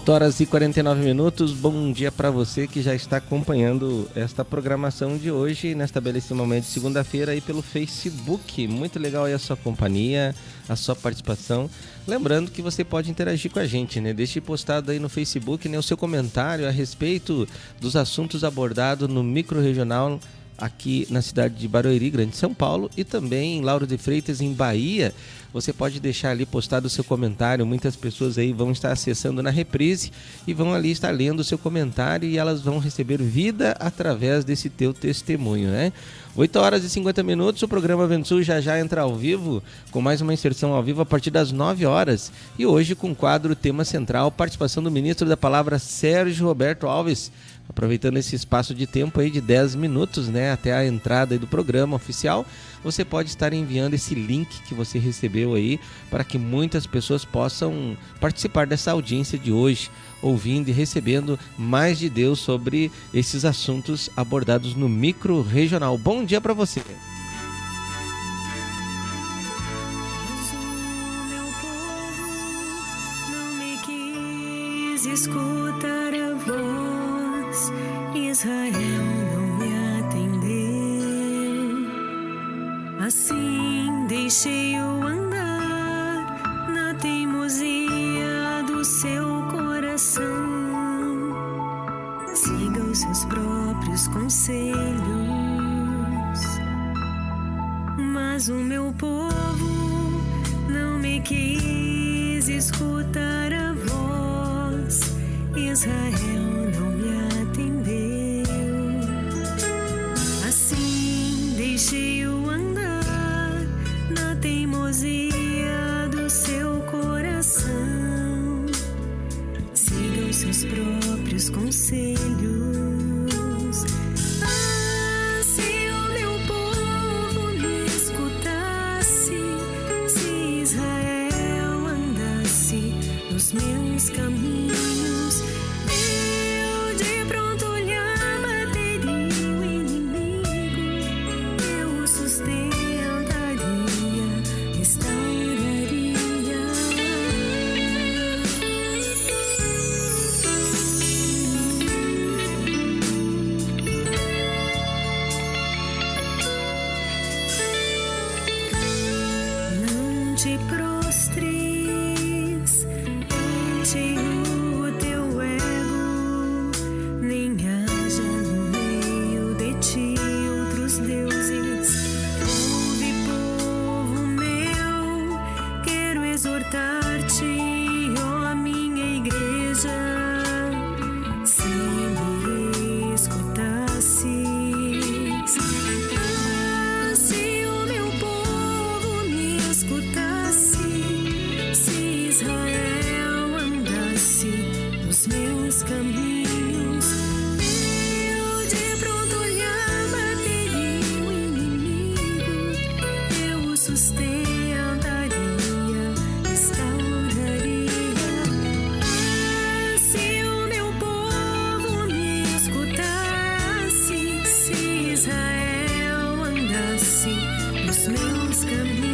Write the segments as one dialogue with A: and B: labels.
A: 8h49. Bom dia para você que já está acompanhando esta programação de hoje, nesta belíssima manhã de segunda-feira aí pelo Facebook. Muito legal aí a sua companhia, a sua participação. Lembrando que você pode interagir com a gente, né? Deixe postado aí no Facebook, né, o seu comentário a respeito dos assuntos abordados no Micro Regional aqui na cidade de Barueri, Grande São Paulo, e também em Lauro de Freitas, em Bahia. Você pode deixar ali postado o seu comentário. Muitas pessoas aí vão estar acessando na reprise e vão ali estar lendo o seu comentário, e elas vão receber vida através desse teu testemunho, né? 8 horas e 50 minutos, o programa Vento Sul já entra ao vivo, com mais uma inserção ao vivo a partir das 9 horas. E hoje com o quadro Tema Central, participação do ministro da Palavra, Sérgio Roberto Alves. Aproveitando esse espaço de tempo aí de 10 minutos, né, até a entrada aí do programa oficial, você pode estar enviando esse link que você recebeu aí para que muitas pessoas possam participar dessa audiência de hoje, ouvindo e recebendo mais de Deus sobre esses assuntos abordados no Micro Regional. Bom dia para você!
B: Escutar a voz, Israel não me atendeu. Assim deixei-o andar na teimosia do seu coração. Siga os seus próprios conselhos, mas o meu povo não me quis escutar a voz. Israel não me atendeu. Assim deixei-o andar na teimosia do seu coração. Siga os seus próprios conselhos. Ah, se o meu povo me escutasse, se Israel andasse nos meus caminhos, te prostres ante o teu ego, nem haja no meio de ti outros deuses. Ouve, povo meu, quero exortar-te, ó minha igreja, se me escutasses. Se o meu povo me escutasse, se Israel andasse nos meus caminhos, eu de pronto lhe abateria o inimigo, eu o sustentaria, restauraria. Se o meu povo me escutasse, se Israel andasse nos meus caminhos,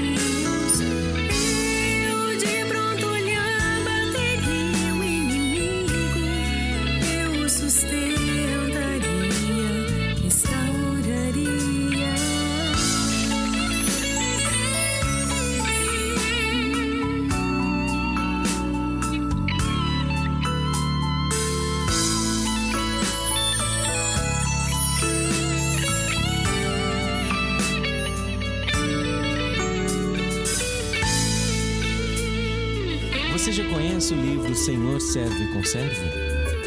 C: Você já conhece o livro Senhor, Serve e Conserve?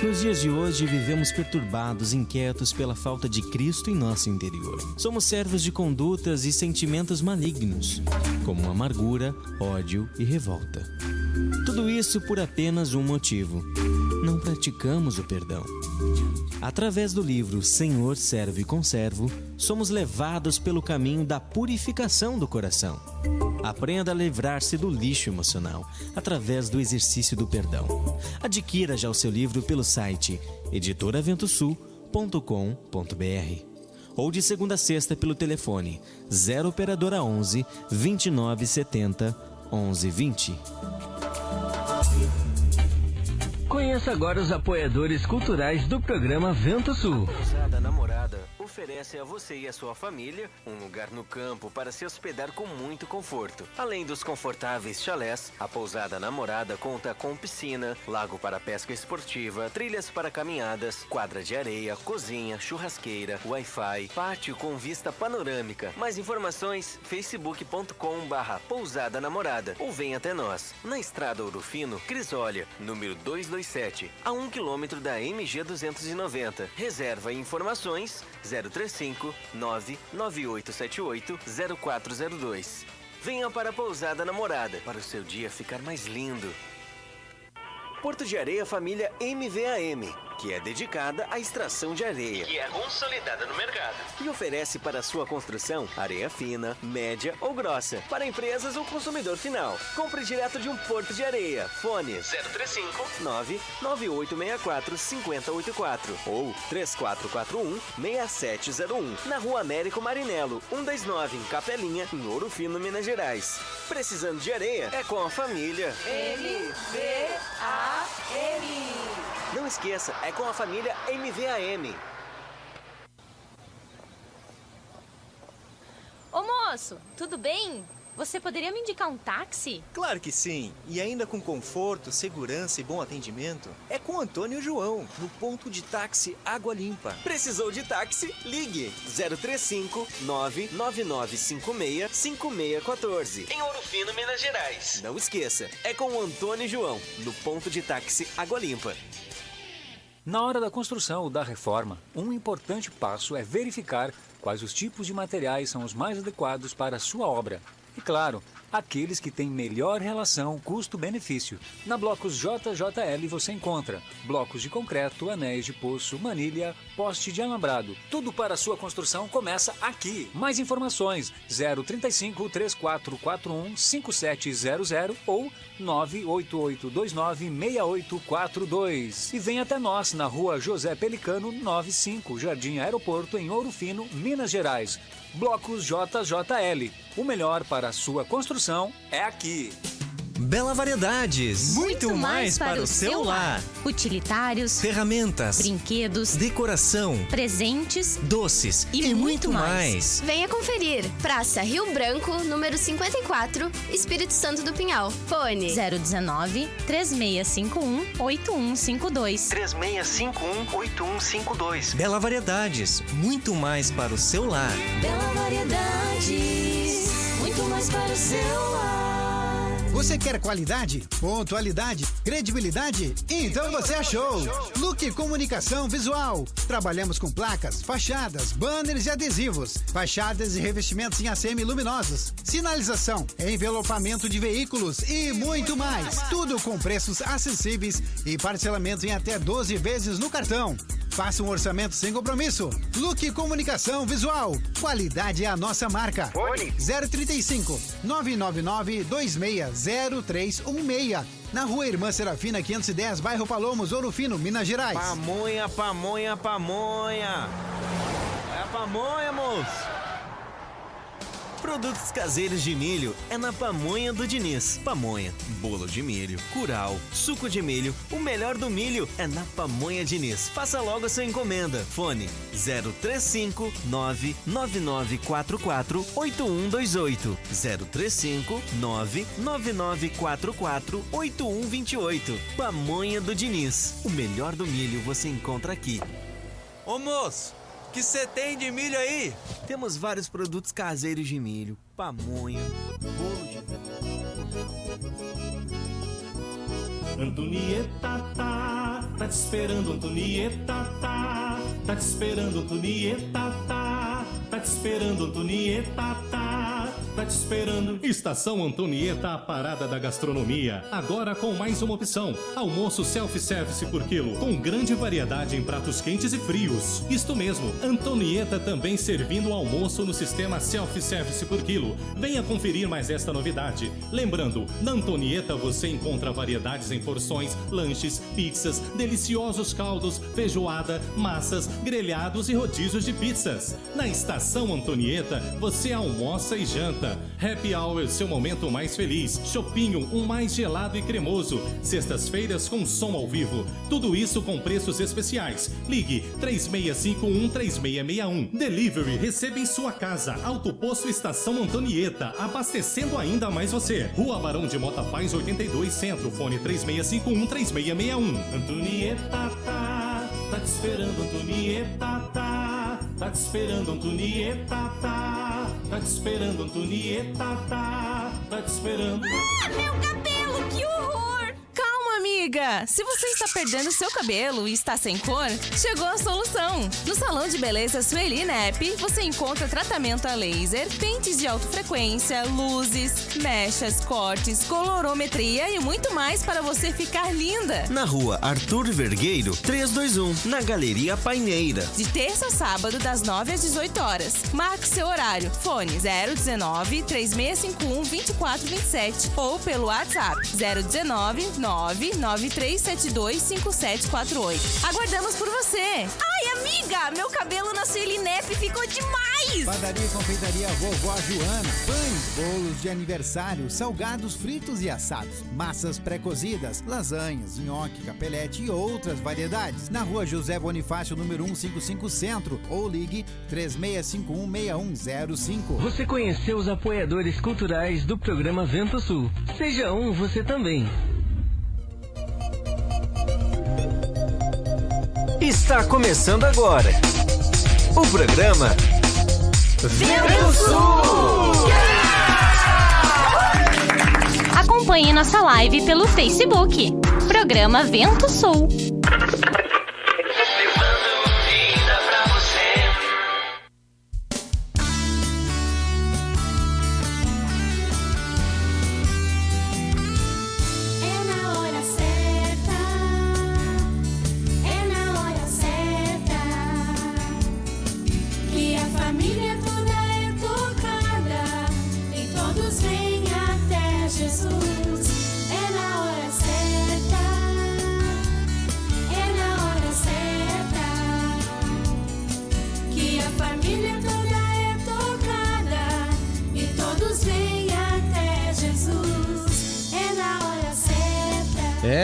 C: Nos dias de hoje vivemos perturbados, inquietos pela falta de Cristo em nosso interior. Somos servos de condutas e sentimentos malignos, como amargura, ódio e revolta. Tudo isso por apenas um motivo: não praticamos o perdão. Através do livro Senhor, Serve e Conservo, somos levados pelo caminho da purificação do coração. Aprenda a livrar-se do lixo emocional através do exercício do perdão. Adquira já o seu livro pelo site editoraventosul.com.br ou de segunda a sexta pelo telefone 0 operadora 11 29 70 11 20.
D: Conheça agora os apoiadores culturais do programa Vento Sul.
C: Namorada,
D: oferece a você e a sua família um lugar no campo para se hospedar com muito conforto. Além dos confortáveis chalés, a Pousada Namorada conta com piscina, lago para pesca esportiva, trilhas para caminhadas, quadra de areia, cozinha, churrasqueira, Wi-Fi, pátio com vista panorâmica. Mais informações, facebook.com/Pousada Namorada ou vem até nós, na Estrada Ouro Fino, Crisólia, número 227, a 1 km da MG 290. Reserva e informações 035 99878 0402. Venha para a Pousada Namorada para o seu dia ficar mais lindo. Porto de Areia Família MVAM, que é dedicada à extração de areia, que é consolidada no mercado, e oferece para a sua construção areia fina, média ou grossa, para empresas ou consumidor final. Compre direto de um Porto de Areia. Fone 035 99864 5084 ou 3441 6701, na Rua Américo Marinello, 129, em Capelinha, em Ouro Fino, Minas Gerais. Precisando de areia? É com a família MVAM. Não esqueça, é com a família MVAM.
E: Ô moço, tudo bem? Você poderia me indicar um táxi?
F: Claro que sim, e ainda com conforto, segurança e bom atendimento. É com Antônio e João, no ponto de táxi Água Limpa.
D: Precisou de táxi? Ligue 035 99956 5614, em Ouro Fino, Minas Gerais. Não esqueça, é com o Antônio e João, no ponto de táxi Água Limpa.
G: Na hora da construção ou da reforma, um importante passo é verificar quais os tipos de materiais são os mais adequados para a sua obra. E claro, aqueles que têm melhor relação custo-benefício. Na Blocos JJL você encontra blocos de concreto, anéis de poço, manilha, poste de alambrado. Tudo para a sua construção começa aqui. Mais informações 035 3441 5700 ou 98829 6842. E vem até nós na Rua José Pelicano 95, Jardim Aeroporto, em Ouro Fino, Minas Gerais. Blocos JJL. O melhor para a sua construção é aqui.
H: Bela Variedades. Muito mais para o seu lar.
I: Utilitários,
H: ferramentas,
I: brinquedos,
H: decoração,
I: presentes,
H: doces e muito mais.
J: Venha conferir. Praça Rio Branco, número 54, Espírito Santo do Pinhal. Fone
I: 019 3651 8152.
D: 3651 8152.
H: Bela Variedades. Muito mais para o seu lar.
B: Bela Variedades, muito mais para o seu lar.
K: Você quer qualidade, pontualidade, credibilidade? Então você achou! Look Comunicação Visual. Trabalhamos com placas, fachadas, banners e adesivos, fachadas e revestimentos em ACM luminosos, sinalização, envelopamento de veículos e muito mais. Tudo com preços acessíveis e parcelamento em até 12 vezes no cartão. Faça um orçamento sem compromisso. Look Comunicação Visual. Qualidade é a nossa marca. Fone 035 999 260316. Na Rua Irmã Serafina 510, bairro Palomos, Ouro Fino, Minas Gerais.
A: Pamonha, pamonha, pamonha. É a pamonha, moço.
D: Produtos caseiros de milho é na Pamonha do Diniz. Pamonha, bolo de milho, curau, suco de milho, o melhor do milho é na Pamonha Diniz. Faça logo a sua encomenda. Fone 035 99944 8128. 035 99944 8128. Pamonha do Diniz. O melhor do milho você encontra aqui.
F: Ô moço, que você tem de milho aí?
D: Temos vários produtos caseiros de milho, pamonha, bolo de milho.
L: Antonieta tá te esperando, Antonieta tá te esperando, Antonieta tá te esperando, Antonieta tá te esperando. Estação Antonieta, a parada da gastronomia. Agora com mais uma opção: almoço self-service por quilo, com grande variedade em pratos quentes e frios. Isto mesmo, Antonieta também servindo almoço no sistema self-service por quilo. Venha conferir mais esta novidade. Lembrando, na Antonieta você encontra variedades em porções, lanches, pizzas, deliciosos caldos, feijoada, massas, grelhados e rodízios de pizzas. Na Estação Antonieta você almoça e janta. Aurora. Happy Hour, seu momento mais feliz. Chopinho, um mais gelado e cremoso. Sextas-feiras com som ao vivo. Tudo isso com preços especiais. Ligue 3651-3661. Delivery, receba em sua casa. Alto Poço Estação Antonieta, abastecendo ainda mais você. Rua Barão de Mota Paz, 82 Centro. Fone 3651-3661. Antonieta, tá te esperando, Antonieta, tá te esperando, Antonieta, tá te esperando, Antonieta, tá te esperando.
I: Ah, meu cabelo, que horror! Calma, amiga! Se você está perdendo seu cabelo e está sem cor, chegou a solução! No Salão de Beleza Sueli Nep, você encontra tratamento a laser, pentes de alta frequência, luzes, mechas, cortes, colorometria e muito mais para você ficar linda!
M: Na rua Arthur Vergueiro, 321, na Galeria Paineira.
I: De terça a sábado, das 9 às 18 horas. Marque seu horário. Fone 019-3651-2427 ou pelo WhatsApp 019-993725748. Aguardamos por você! Ai, amiga! Meu cabelo na Sueli Nep ficou demais!
K: Padaria e Confeitaria Vovó Joana. Pães, bolos de aniversário, salgados fritos e assados, massas pré-cozidas, lasanhas, nhoque, capelete e outras variedades. Na rua José Bonifácio, número 155 Centro, ou ligue 3651-6105.
N: Você conheceu os apoiadores culturais do programa Vento Sul. Seja um você também.
H: Está começando agora o programa Vento Sul.
I: Acompanhe nossa live pelo Facebook. Programa Vento Sul.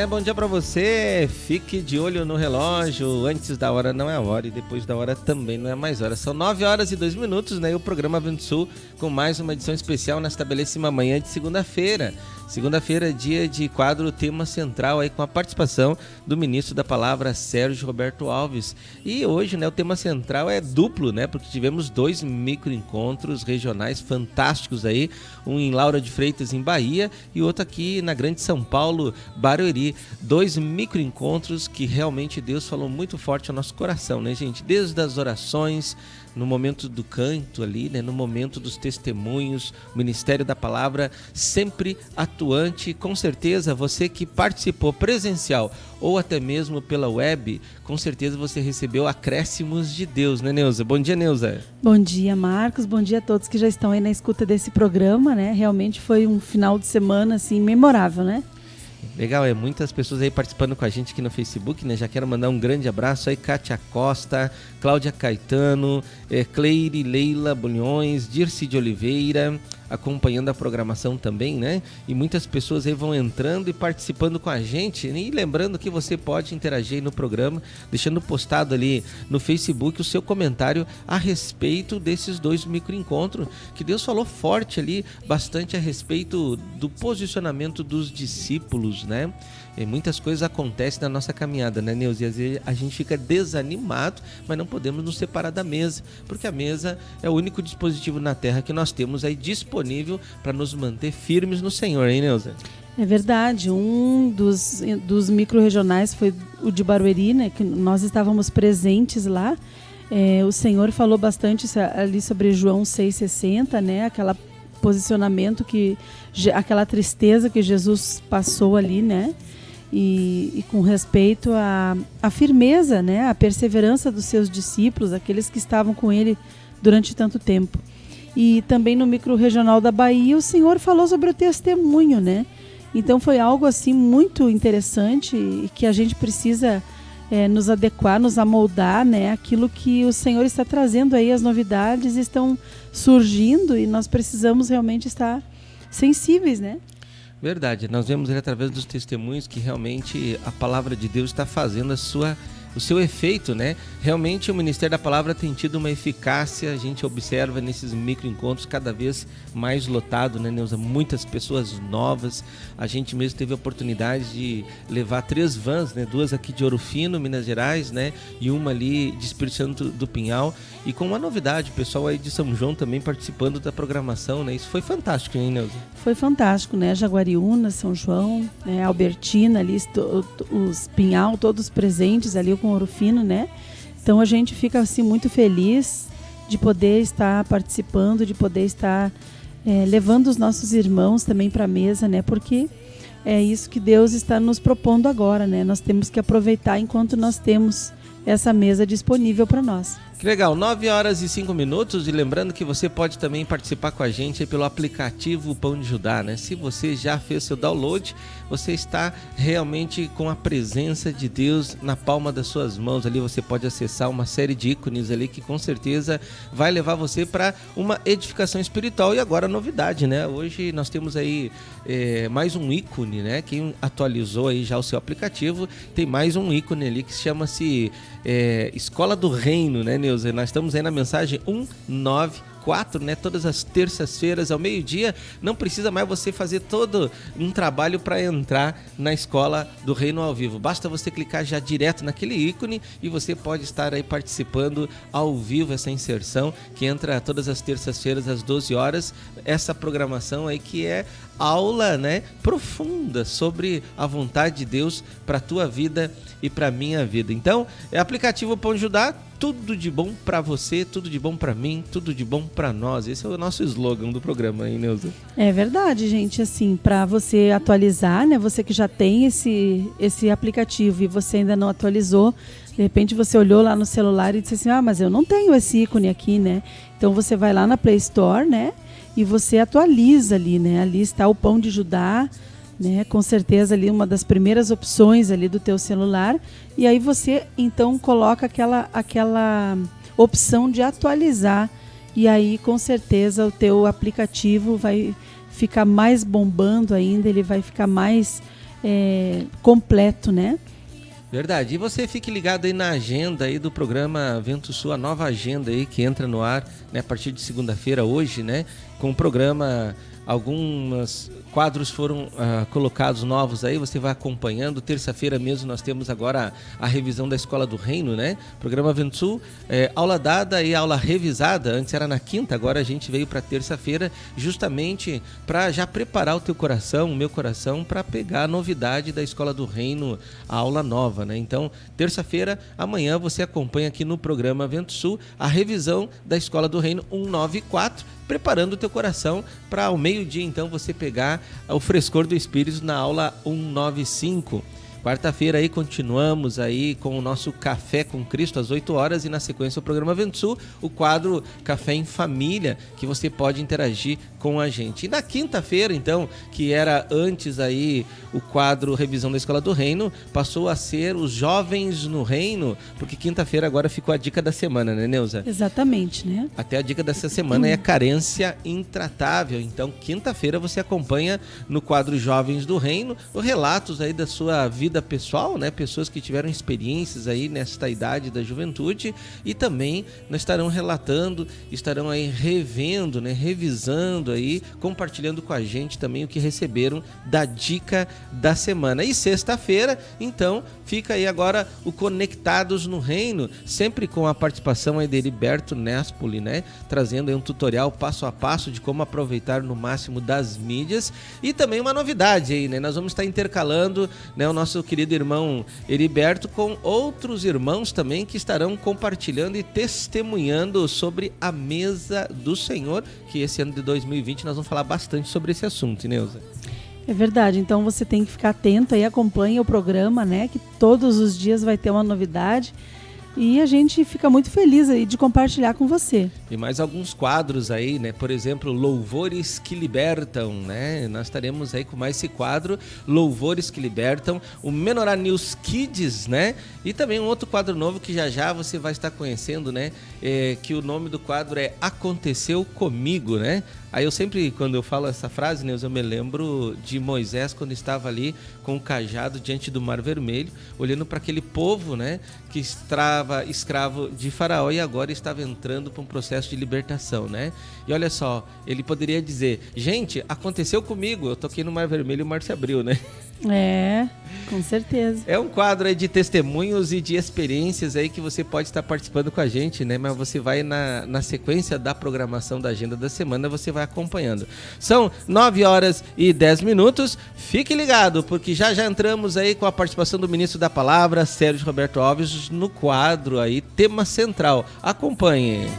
A: Bom dia pra você. Fique de olho no relógio. Antes da hora não é hora e depois da hora também não é mais hora. São 9 horas e 2 minutos, né? E o programa Vento Sul com mais uma edição especial nesta belíssima manhã de segunda-feira. Segunda-feira, dia de quadro Tema Central, aí com a participação do ministro da Palavra, Sérgio Roberto Alves. E hoje, né, o tema central é duplo, né? Porque tivemos 2 microencontros regionais fantásticos aí. Um em Laura de Freitas, em Bahia, e outro aqui na Grande São Paulo, Barueri. 2 microencontros que realmente Deus falou muito forte ao nosso coração, né, gente? Desde as orações, no momento do canto ali, né, no momento dos testemunhos, o Ministério da Palavra sempre atuante. Com certeza, você que participou presencial ou até mesmo pela web, com certeza você recebeu acréscimos de Deus, né, Neuza? Bom dia, Neuza.
O: Bom dia, Marcos. Bom dia a todos que já estão aí na escuta desse programa, né? Realmente foi um final de semana, assim, memorável, né?
A: Legal, muitas pessoas aí participando com a gente aqui no Facebook, né? Já quero mandar um grande abraço aí, Kátia Costa, Cláudia Caetano, Cleire Leila Bulhões, Dirce de Oliveira, acompanhando a programação também, né? E muitas pessoas aí vão entrando e participando com a gente. E lembrando que você pode interagir aí no programa, deixando postado ali no Facebook o seu comentário a respeito desses 2 microencontros, que Deus falou forte ali, bastante a respeito do posicionamento dos discípulos, né? E muitas coisas acontecem na nossa caminhada, né, Neuza? E às vezes a gente fica desanimado, mas não podemos nos separar da mesa, porque a mesa é o único dispositivo na Terra que nós temos aí disponível para nos manter firmes no Senhor, hein, Neuza?
O: É verdade. Um dos micro-regionais foi o de Barueri, né, que nós estávamos presentes lá. O Senhor falou bastante ali sobre João 6,60, né, aquele posicionamento, aquela tristeza que Jesus passou ali, né? E com respeito à firmeza, né, a perseverança dos seus discípulos, aqueles que estavam com ele durante tanto tempo. E também no micro-regional da Bahia, o Senhor falou sobre o testemunho, né? Então foi algo assim muito interessante e que a gente precisa nos adequar, nos amoldar, né, aquilo que o Senhor está trazendo aí, as novidades estão surgindo e nós precisamos realmente estar sensíveis, né?
A: Verdade, nós vemos ali através dos testemunhos que realmente a palavra de Deus está fazendo o seu efeito, né? Realmente o Ministério da Palavra tem tido uma eficácia, a gente observa nesses microencontros cada vez mais lotado, né, Neuza? Muitas pessoas novas, a gente mesmo teve a oportunidade de levar 3 vans, né? 2 aqui de Ouro Fino, Minas Gerais, né? E uma ali de Espírito Santo do Pinhal, e com uma novidade, o pessoal aí de São João também participando da programação, né? Isso foi fantástico, hein, Neuza?
O: Foi fantástico, né? Jaguariúna, São João, né? Albertina ali, os Pinhal, todos presentes ali com Ouro Fino, né? Então a gente fica assim muito feliz de poder estar participando, de poder estar levando os nossos irmãos também para a mesa, né? Porque é isso que Deus está nos propondo agora, né? Nós temos que aproveitar enquanto nós temos essa mesa disponível para nós.
A: Que legal, 9h05, e lembrando que você pode também participar com a gente aí pelo aplicativo Pão de Judá, né? Se você já fez seu download, você está realmente com a presença de Deus na palma das suas mãos. Ali você pode acessar uma série de ícones ali que com certeza vai levar você para uma edificação espiritual. E agora a novidade, né? Hoje nós temos aí mais um ícone, né? Quem atualizou aí já o seu aplicativo, tem mais um ícone ali que chama-se Escola do Reino, né, Neuza? Nós estamos aí na mensagem 194, né? Todas as terças-feiras ao meio-dia. Não precisa mais você fazer todo um trabalho para entrar na Escola do Reino ao vivo. Basta você clicar já direto naquele ícone e você pode estar aí participando ao vivo, essa inserção que entra todas as terças-feiras às 12 horas. Essa programação aí que é aula, né, profunda sobre a vontade de Deus para a tua vida e para a minha vida. Então, aplicativo Pão de Judá, tudo de bom para você, tudo de bom para mim, tudo de bom para nós. Esse é o nosso slogan do programa, hein, Neuza? É verdade, gente. Assim, para você atualizar, né? Você que já tem esse aplicativo e você ainda não atualizou, de repente você olhou lá no celular e disse assim, mas eu não tenho esse ícone aqui, né? Então você vai lá na Play Store, né? E você atualiza ali, né? Ali está o Pão de Judá, né? Com certeza ali uma das primeiras opções ali do teu celular. E aí você então coloca aquela opção de atualizar. E aí com certeza o teu aplicativo vai ficar mais bombando ainda, ele vai ficar mais completo, né? Verdade. E você fique ligado aí na agenda aí do programa Vento Sul, a nova agenda aí que entra no ar, né, a partir de segunda-feira hoje, né, com o programa. Alguns quadros foram colocados novos aí, você vai acompanhando. Terça-feira mesmo nós temos agora a revisão da Escola do Reino, né? Programa Vento Sul, aula dada e aula revisada. Antes era na quinta, agora a gente veio para terça-feira justamente para já preparar o teu coração, o meu coração, para pegar a novidade da Escola do Reino, a aula nova, né? Então, terça-feira, amanhã você acompanha aqui no programa Vento Sul a revisão da Escola do Reino 194, preparando o teu coração para ao meio-dia, então, você pegar o frescor do Espírito na aula 195. Quarta-feira aí continuamos aí com o nosso Café com Cristo às 8 horas e na sequência o programa Vento Sul, o quadro Café em Família, que você pode interagir com a gente. E na quinta-feira, então, que era antes aí o quadro Revisão da Escola do Reino, passou a ser os Jovens no Reino, porque quinta-feira agora ficou a dica da semana, né, Neuza? Exatamente, né? Até a dica dessa semana é a carência intratável. Então, quinta-feira você acompanha no quadro Jovens do Reino os relatos aí da sua vida pessoal, né? Pessoas que tiveram experiências aí nesta idade da juventude e também nós estarão relatando, estarão aí revendo, né? Revisando aí, compartilhando com a gente também o que receberam da dica da semana. E sexta-feira, então, fica aí agora o Conectados no Reino, sempre com a participação aí de Heriberto Nespoli, né? Trazendo aí um tutorial passo a passo de como aproveitar no máximo das mídias e também uma novidade aí, né? Nós vamos estar intercalando, né, o nosso querido irmão Heriberto com outros irmãos também que estarão compartilhando e testemunhando sobre a mesa do Senhor, que esse ano de 2020 nós vamos falar bastante sobre esse assunto, Neuza. É verdade, então você tem que ficar atento aí, acompanha o programa, né, que todos os dias vai ter uma novidade.
O: E a gente fica muito feliz aí de compartilhar com você.
A: E mais alguns quadros aí, né? Por exemplo, Louvores que Libertam, né? Nós estaremos aí com mais esse quadro, Louvores que Libertam, o Menorá News Kids, né? E também um outro quadro novo que já você vai estar conhecendo, né? Que o nome do quadro é Aconteceu Comigo, né? Aí eu sempre, quando eu falo essa frase, Neuza, eu me lembro de Moisés quando estava ali com o cajado diante do Mar Vermelho, olhando para aquele povo, né, que estava escravo de Faraó e agora estava entrando para um processo de libertação, né? E olha só, ele poderia dizer, gente, aconteceu comigo, eu toquei no Mar Vermelho e o mar se abriu, né?
O: É, com certeza.
A: É um quadro aí de testemunhos e de experiências aí que você pode estar participando com a gente, né? Mas você vai na sequência da programação da agenda da semana, você vai acompanhando. São 9h10. Fique ligado, porque já entramos aí com a participação do ministro da Palavra, Sérgio Roberto Alves, no quadro aí, tema central. Acompanhe.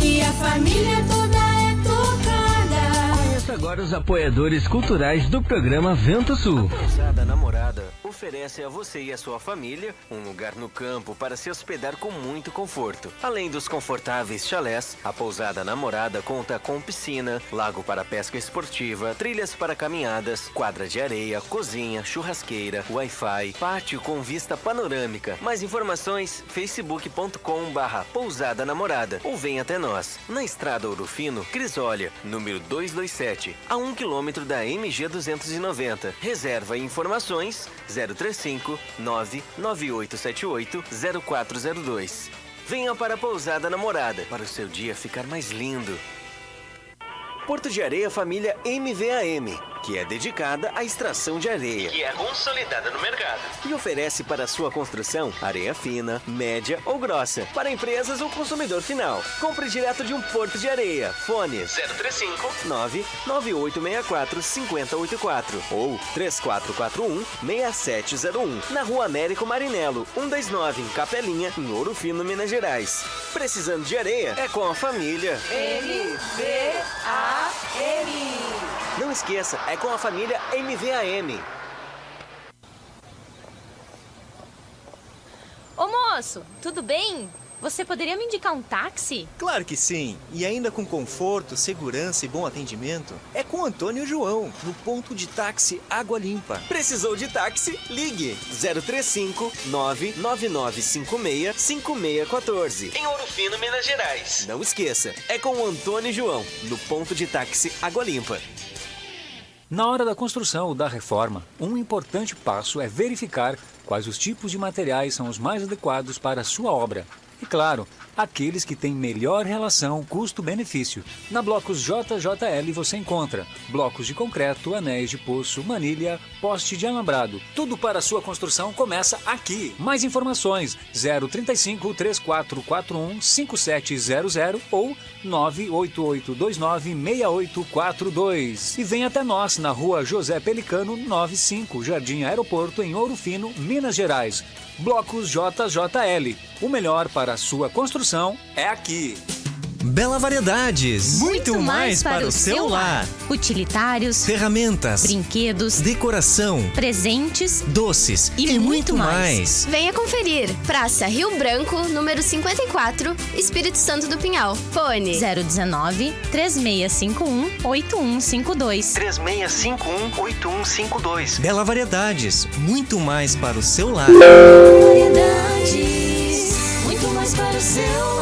B: Que a família toda é tocada.
N: Conheça agora os apoiadores culturais do programa Vento Sul.
D: A Pousada Namorada oferece a você e a sua família um lugar no campo para se hospedar com muito conforto. Além dos confortáveis chalés, a Pousada Namorada conta com piscina, lago para pesca esportiva, trilhas para caminhadas, quadra de areia, cozinha, churrasqueira, Wi-Fi, pátio com vista panorâmica. Mais informações, facebook.com/Pousada Namorada ou vem até nós, na Estrada Ouro Fino, Crisólia, número 227, a 1 km da MG 290. Reserva e informações 035 99878 0402. Venha para a Pousada Namorada para o seu dia ficar mais lindo. Porto de Areia Família MVAM, que é dedicada à extração de areia, que é consolidada no mercado e oferece para sua construção areia fina, média ou grossa, para empresas ou consumidor final. Compre direto de um Porto de Areia. Fone 035 99864 5084 ou 3441 6701, na Rua Américo Marinello 129, em Capelinha, em Ouro Fino, Minas Gerais. Precisando de areia? É com a família MVAM. Não esqueça, é com a família MVAM.
E: Ô moço, tudo bem? Você poderia me indicar um táxi?
F: Claro que sim. E ainda com conforto, segurança e bom atendimento. É com Antônio João, no ponto de táxi Água Limpa.
D: Precisou de táxi? Ligue 035 99956 5614. Em Ouro Fino, Minas Gerais. Não esqueça, é com o Antônio João, no ponto de táxi Água Limpa.
G: Na hora da construção ou da reforma, um importante passo é verificar quais os tipos de materiais são os mais adequados para a sua obra. E claro, aqueles que têm melhor relação custo-benefício. Na Blocos JJL você encontra blocos de concreto, anéis de poço, manilha, poste de alambrado. Tudo para a sua construção começa aqui. Mais informações 035 3441 5700 ou 98829 6842. E vem até nós na Rua José Pelicano 95, Jardim Aeroporto, em Ouro Fino, Minas Gerais. Blocos JJL. O melhor para a sua construção é aqui.
H: Bela Variedades. Muito mais para o seu lar.
I: Utilitários,
H: ferramentas,
I: brinquedos,
H: decoração,
I: presentes,
H: doces e muito mais.
J: Venha conferir. Praça Rio Branco, número 54, Espírito Santo do Pinhal. Fone
I: 019 3651 8152.
D: 3651 8152.
H: Bela Variedades. Muito mais para o seu lar.
B: Variedades, muito mais para o seu lar.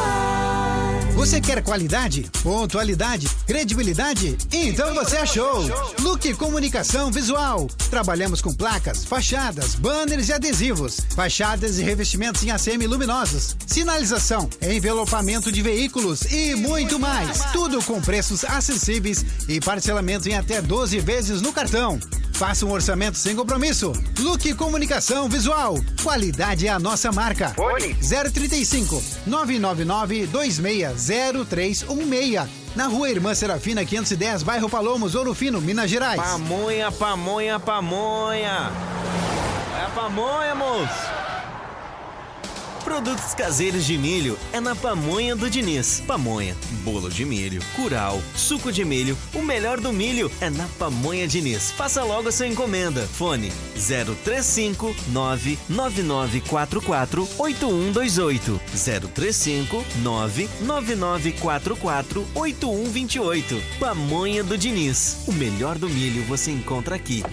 K: Você quer qualidade, pontualidade, credibilidade? Então você achou! Look Comunicação Visual. Trabalhamos com placas, fachadas, banners e adesivos, fachadas e revestimentos em ACM luminosos, sinalização, envelopamento de veículos e muito mais. Tudo com preços acessíveis e parcelamento em até 12 vezes no cartão. Faça um orçamento sem compromisso. Look Comunicação Visual. Qualidade é a nossa marca. Fone 035 999 260316. Na Rua Irmã Serafina 510, bairro Palomos, Ouro Fino, Minas Gerais.
P: Pamonha, pamonha, pamonha. É a pamonha, moço.
M: Produtos caseiros de milho é na Pamonha do Diniz. Pamonha, bolo de milho, curau, suco de milho, o melhor do milho é na Pamonha Diniz. Faça logo a sua encomenda. Fone 035 99944 8128 035 99944 8128. Pamonha do Diniz. O melhor do milho você encontra aqui.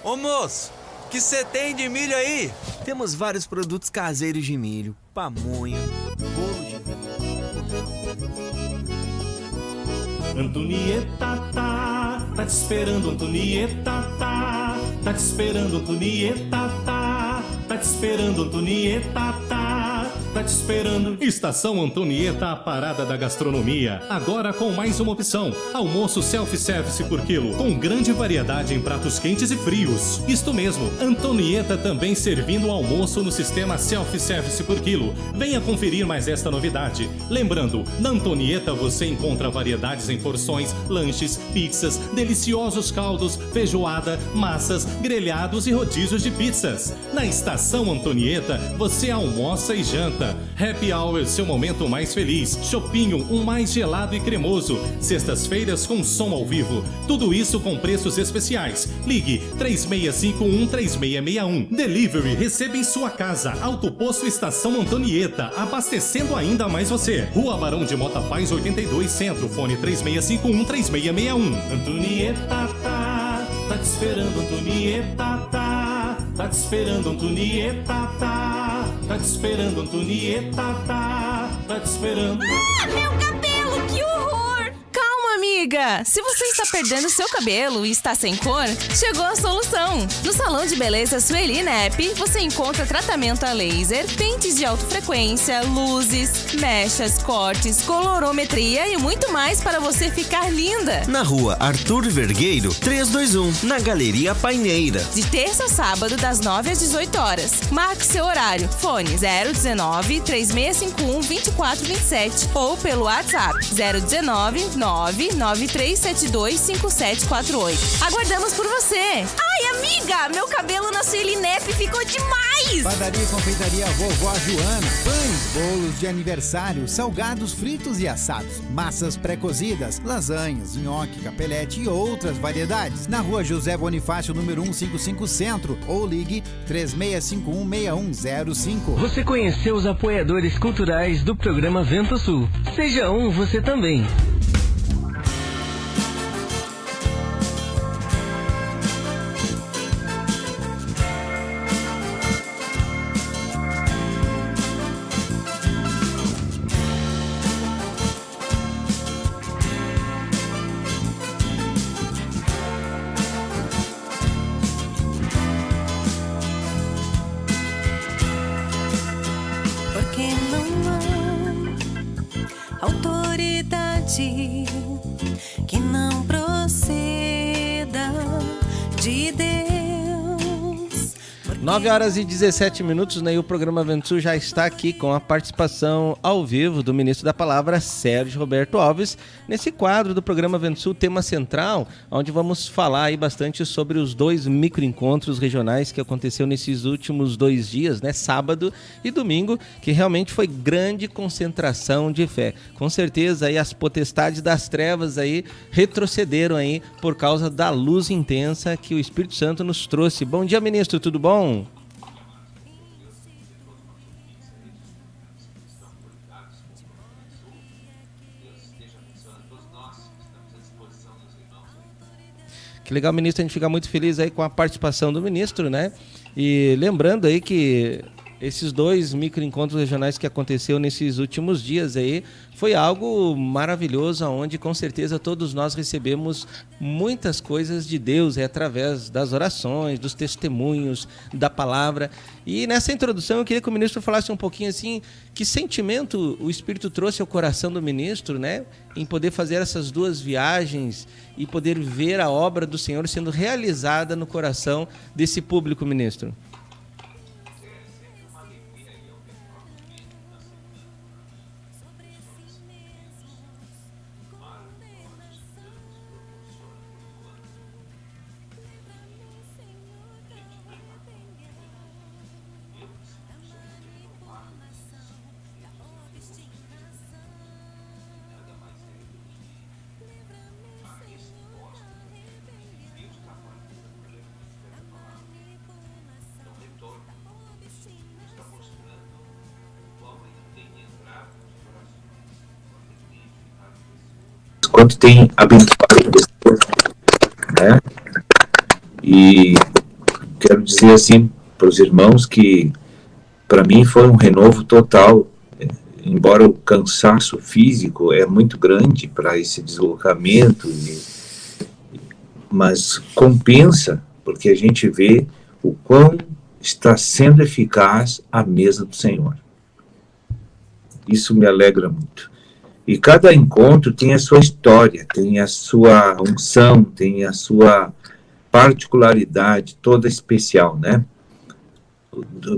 P: Ô moço, o que você tem de milho aí?
M: Temos vários produtos caseiros de milho, pamonha, bolo de milho.
L: Antonieta tá te esperando, Antonieta tá te esperando, Antonieta tá te esperando, Antonieta tá te esperando. Estação Antonieta, a parada da gastronomia. Agora com mais uma opção: almoço self-service por quilo, com grande variedade em pratos quentes e frios. Isto mesmo, Antonieta também servindo o almoço no sistema self-service por quilo. Venha conferir mais esta novidade. Lembrando, na Antonieta você encontra variedades em porções, lanches, pizzas, deliciosos caldos, feijoada, massas, grelhados e rodízios de pizzas. Na Estação Antonieta você almoça e janta. Happy Hour, seu momento mais feliz. Chopinho, um mais gelado e cremoso. Sextas-feiras com som ao vivo. Tudo isso com preços especiais. Ligue 3651-3661. Delivery, receba em sua casa. Autoposto Estação Antonieta, abastecendo ainda mais você. Rua Barão de Mota Paz, 82 Centro. Fone 3651-3661. Antonieta tá te esperando, Antonieta tá te esperando, Antonieta tá te esperando, Antonieta tá te esperando.
I: Ah, meu cabelo, que horror! Calma, amiga! Se você está perdendo seu cabelo e está sem cor, chegou a solução! No Salão de Beleza Sueli Nep, você encontra tratamento a laser, pentes de alta frequência, luzes, mechas, cortes, colorometria e muito mais para você ficar linda!
M: Na rua Arthur Vergueiro, 321, na Galeria Paineira.
I: De terça a sábado, das 9 às 18 horas. Marque seu horário. Fone 019-3651-2427 ou pelo WhatsApp 019-993725748. Aguardamos por você! Ai, amiga! Meu cabelo na Sueli Nep ficou demais!
K: Padaria e confeitaria Vovó Joana. Pães, bolos de aniversário, salgados fritos e assados, massas pré-cozidas, lasanhas, nhoque, capelete e outras variedades. Na rua José Bonifácio, número 155 Centro, ou ligue 3651-6105.
N: Você conheceu os apoiadores culturais do programa Vento Sul. Seja um você também.
B: Porque não há autoridade que não proceda de Deus.
A: 9h17, né? E o programa Vento Sul já está aqui com a participação ao vivo do ministro da Palavra, Sérgio Roberto Alves, nesse quadro do programa Vento Sul, tema central, onde vamos falar aí bastante sobre os 2 microencontros regionais que aconteceu nesses últimos 2 dias, né? Sábado e domingo, que realmente foi grande concentração de fé. Com certeza aí as potestades das trevas aí retrocederam aí por causa da luz intensa que o Espírito Santo nos trouxe. Bom dia, ministro, tudo bom? Que legal, ministro, a gente fica muito feliz aí com a participação do ministro, né? E lembrando aí que esses 2 microencontros regionais que aconteceu nesses últimos dias aí foi algo maravilhoso, onde com certeza todos nós recebemos muitas coisas de Deus, através das orações, dos testemunhos, da palavra. E nessa introdução eu queria que o ministro falasse um pouquinho assim, que sentimento o Espírito trouxe ao coração do ministro, né? Em poder fazer essas 2 viagens e poder ver a obra do Senhor sendo realizada no coração desse público, ministro.
Q: quanto tem abençoado pessoas, né? E quero dizer assim para os irmãos que para mim foi um renovo total, embora o cansaço físico é muito grande para esse deslocamento, mas compensa, porque a gente vê o quão está sendo eficaz a mesa do Senhor. Isso me alegra muito. E cada encontro tem a sua história, tem a sua unção, tem a sua particularidade toda especial, né?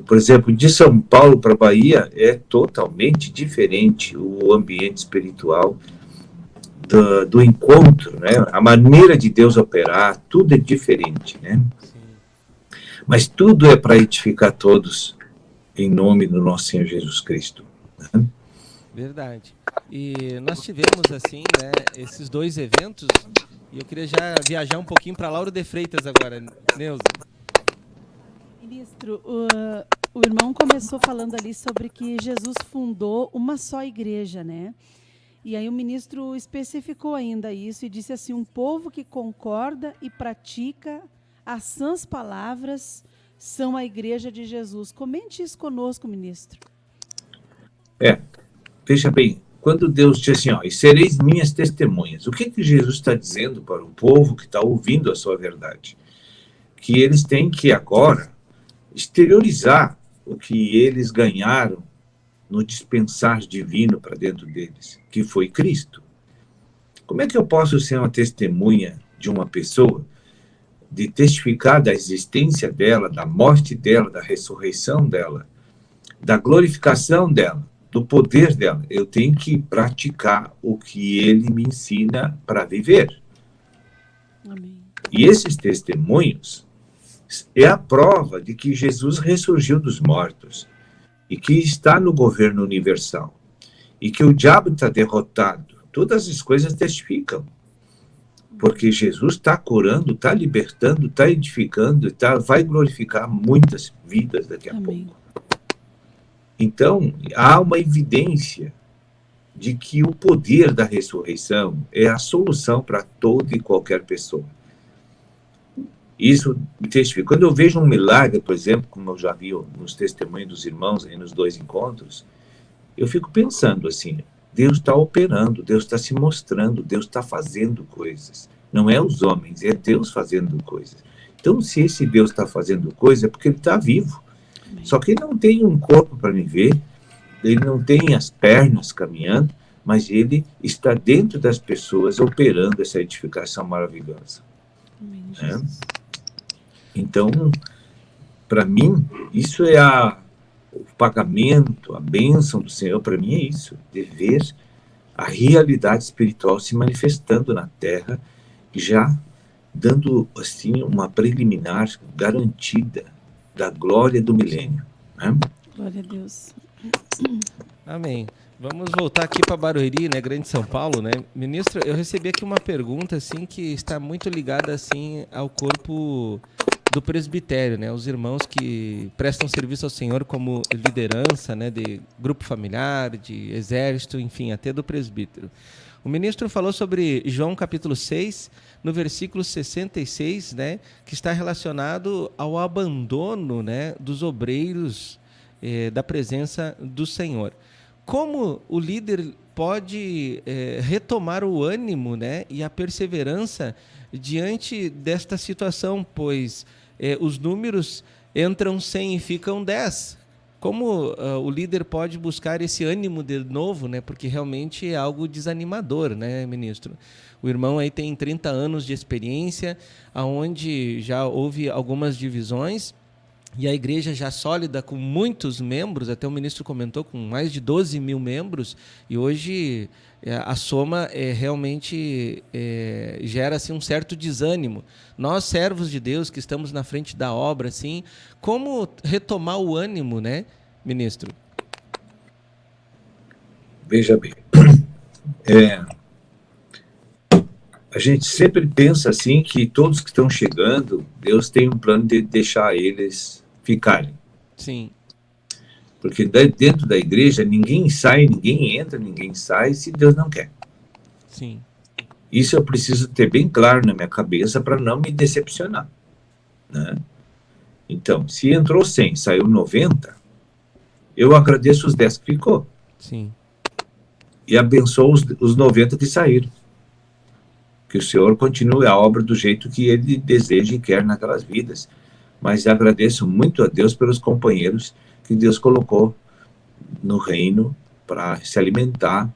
Q: Por exemplo, de São Paulo para Bahia é totalmente diferente o ambiente espiritual do encontro, né? A maneira de Deus operar, tudo é diferente, né? Mas tudo é para edificar todos em nome do nosso Senhor Jesus Cristo, né?
A: Verdade. E nós tivemos, assim, né, esses dois eventos, e eu queria já viajar um pouquinho para Lauro de Freitas agora, Neuza.
O: Ministro, o irmão começou falando ali sobre que Jesus fundou uma só igreja, né? E aí o ministro especificou ainda isso e disse assim, um povo que concorda e pratica as sãs palavras são a igreja de Jesus. Comente isso conosco, ministro.
Q: Veja bem, quando Deus diz assim, e sereis minhas testemunhas, o que Jesus está dizendo para o povo que está ouvindo a sua verdade? Que eles têm que agora exteriorizar o que eles ganharam no dispensar divino para dentro deles, que foi Cristo. Como é que eu posso ser uma testemunha de uma pessoa, de testificar da existência dela, da morte dela, da ressurreição dela, da glorificação dela, do poder dela? Eu tenho que praticar o que ele me ensina para viver.
O: Amém.
Q: E esses testemunhos é a prova de que Jesus ressurgiu dos mortos e que está no governo universal e que o diabo está derrotado. Todas as coisas testificam, porque Jesus está curando, está libertando, está edificando, vai glorificar muitas vidas daqui a pouco. Então, há uma evidência de que o poder da ressurreição é a solução para toda e qualquer pessoa. Isso me testifica. Quando eu vejo um milagre, por exemplo, como eu já vi nos testemunhos dos irmãos aí nos dois encontros, eu fico pensando assim, Deus está operando, Deus está se mostrando, Deus está fazendo coisas. Não é os homens, é Deus fazendo coisas. Então, se esse Deus está fazendo coisas, é porque ele está vivo. Só que ele não tem um corpo para me ver, ele não tem as pernas caminhando, mas ele está dentro das pessoas operando essa edificação maravilhosa. Né? Então, para mim, isso é o pagamento, a bênção do Senhor, para mim é isso, de ver a realidade espiritual se manifestando na Terra, já dando assim uma preliminar garantida da glória do milênio. Né?
O: Glória a Deus.
A: Amém. Vamos voltar aqui para Barueri, né, Grande São Paulo, né? Ministro, eu recebi aqui uma pergunta assim que está muito ligada assim ao corpo do presbitério, né? Os irmãos que prestam serviço ao Senhor como liderança, né, de grupo familiar, de exército, enfim, até do presbítero. O ministro falou sobre João capítulo 6, no versículo 66, né, que está relacionado ao abandono, né, dos obreiros da presença do Senhor. Como o líder pode retomar o ânimo, né, e a perseverança diante desta situação, pois os números entram 100 e ficam 10. Como o líder pode buscar esse ânimo de novo, né? Porque realmente é algo desanimador, né, ministro? O irmão aí tem 30 anos de experiência, onde já houve algumas divisões, e a igreja já sólida com muitos membros, até o ministro comentou, com mais de 12 mil membros, e hoje a soma realmente gera assim, um certo desânimo. Nós, servos de Deus, que estamos na frente da obra, assim, como retomar o ânimo, né, ministro?
Q: Veja bem, a gente sempre pensa assim que todos que estão chegando, Deus tem um plano de deixar eles ficarem.
A: Sim.
Q: Porque dentro da igreja ninguém sai, ninguém entra, ninguém sai, se Deus não quer.
A: Sim.
Q: Isso eu preciso ter bem claro na minha cabeça para não me decepcionar, né? Então, se entrou 100, saiu 90, eu agradeço os 10 que ficou.
A: Sim.
Q: E abençoo os 90 que saíram. Que o Senhor continue a obra do jeito que Ele deseja e quer naquelas vidas. Mas agradeço muito a Deus pelos companheiros que Deus colocou no reino para se alimentar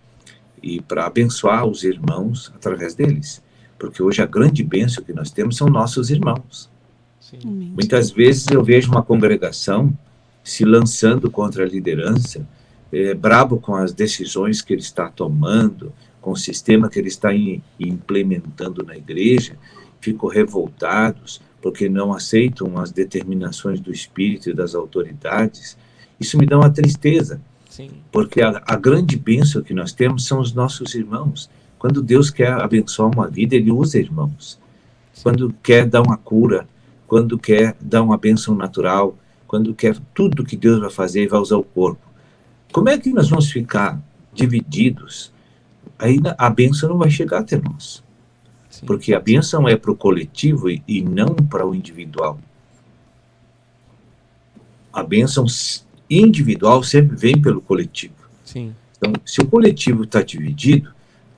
Q: e para abençoar os irmãos através deles. Porque hoje a grande bênção que nós temos são nossos irmãos. Sim. Muitas vezes eu vejo uma congregação se lançando contra a liderança, brabo com as decisões que ele está tomando, com o sistema que ele está implementando na igreja, ficam revoltados porque não aceitam as determinações do Espírito e das autoridades. Isso me dá uma tristeza, sim, porque a grande bênção que nós temos são os nossos irmãos. Quando Deus quer abençoar uma vida, Ele usa irmãos. Sim. Quando quer dar uma cura, quando quer dar uma bênção natural, quando quer tudo que Deus vai fazer, Ele vai usar o corpo. Como é que nós vamos ficar divididos? Aí a bênção não vai chegar até nós. Sim. Porque a bênção é para o coletivo e não para o individual. A bênção individual sempre vem pelo coletivo.
A: Sim.
Q: Então, se o coletivo está dividido,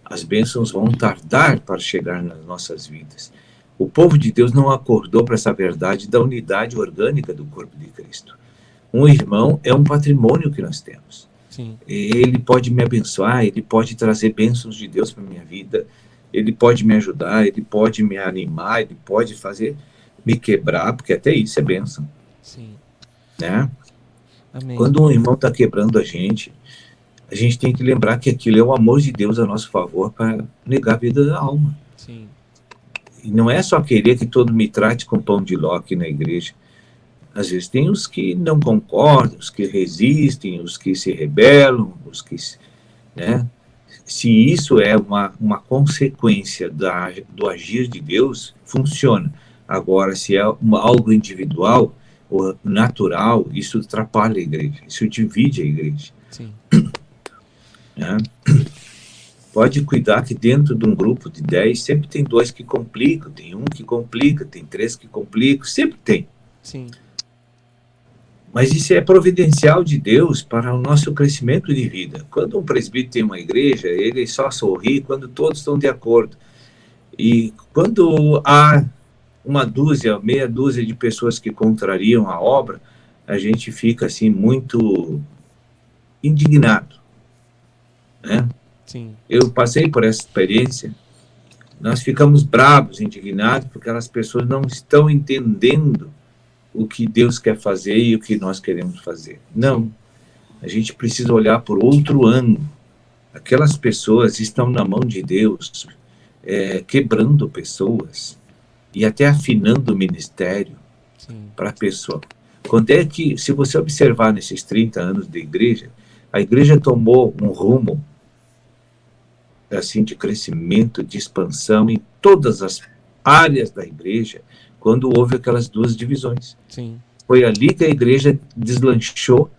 Q: as bênçãos vão tardar para chegar nas nossas vidas. O povo de Deus não acordou para essa verdade da unidade orgânica do corpo de Cristo. Um irmão é um patrimônio que nós temos.
A: Sim.
Q: Ele pode me abençoar, ele pode trazer bênçãos de Deus para a minha vida, ele pode me ajudar, ele pode me animar, ele pode fazer me quebrar, porque até isso é bênção.
A: Sim.
Q: Né?
A: Amém.
Q: Quando um irmão está quebrando a gente tem que lembrar que aquilo é o amor de Deus a nosso favor para negar a vida da alma.
A: Sim.
Q: E não é só querer que todo me trate com pão de ló aqui na igreja. Às vezes tem os que não concordam, os que resistem, os que se rebelam, os que... né? Se isso é uma consequência do agir de Deus, funciona. Agora, se é algo individual ou natural, isso atrapalha a igreja, isso divide a igreja.
A: Sim.
Q: Né? Pode cuidar que dentro de um grupo de 10, sempre tem 2 que complicam, tem 1 que complica, tem 3 que complicam, sempre tem.
A: Sim.
Q: Mas isso é providencial de Deus para o nosso crescimento de vida. Quando um presbítero tem uma igreja, ele só sorri quando todos estão de acordo. E quando há meia dúzia de pessoas que contrariam a obra, a gente fica assim muito indignado, né?
A: Sim.
Q: Eu passei por essa experiência. Nós ficamos bravos, indignados, porque aquelas pessoas não estão entendendo o que Deus quer fazer e o que nós queremos fazer. Não. A gente precisa olhar por outro ângulo. Aquelas pessoas estão na mão de Deus, quebrando pessoas e até afinando o ministério para a pessoa. Quando é que, se você observar nesses 30 anos de igreja, a igreja tomou um rumo assim, de crescimento, de expansão em todas as áreas da igreja, quando houve aquelas 2 divisões.
A: Sim.
Q: Foi ali que a igreja deslanchou,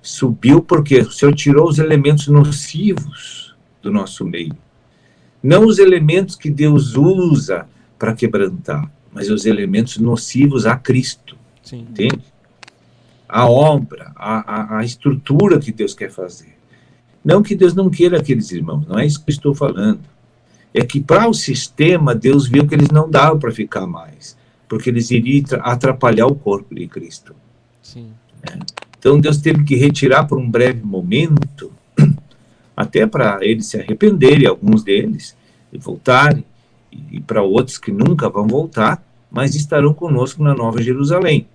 Q: subiu, porque o Senhor tirou os elementos nocivos do nosso meio. Não os elementos que Deus usa para quebrantar, mas os elementos nocivos a Cristo.
A: Sim.
Q: Entende? A obra, a estrutura que Deus quer fazer. Não que Deus não queira aqueles irmãos, não é isso que eu estou falando. É que para o sistema, Deus viu que eles não davam para ficar mais, porque eles iriam atrapalhar o corpo de Cristo.
A: Sim.
Q: Então Deus teve que retirar por um breve momento, até para eles se arrependerem, alguns deles, e voltarem, e para outros que nunca vão voltar, mas estarão conosco na Nova Jerusalém.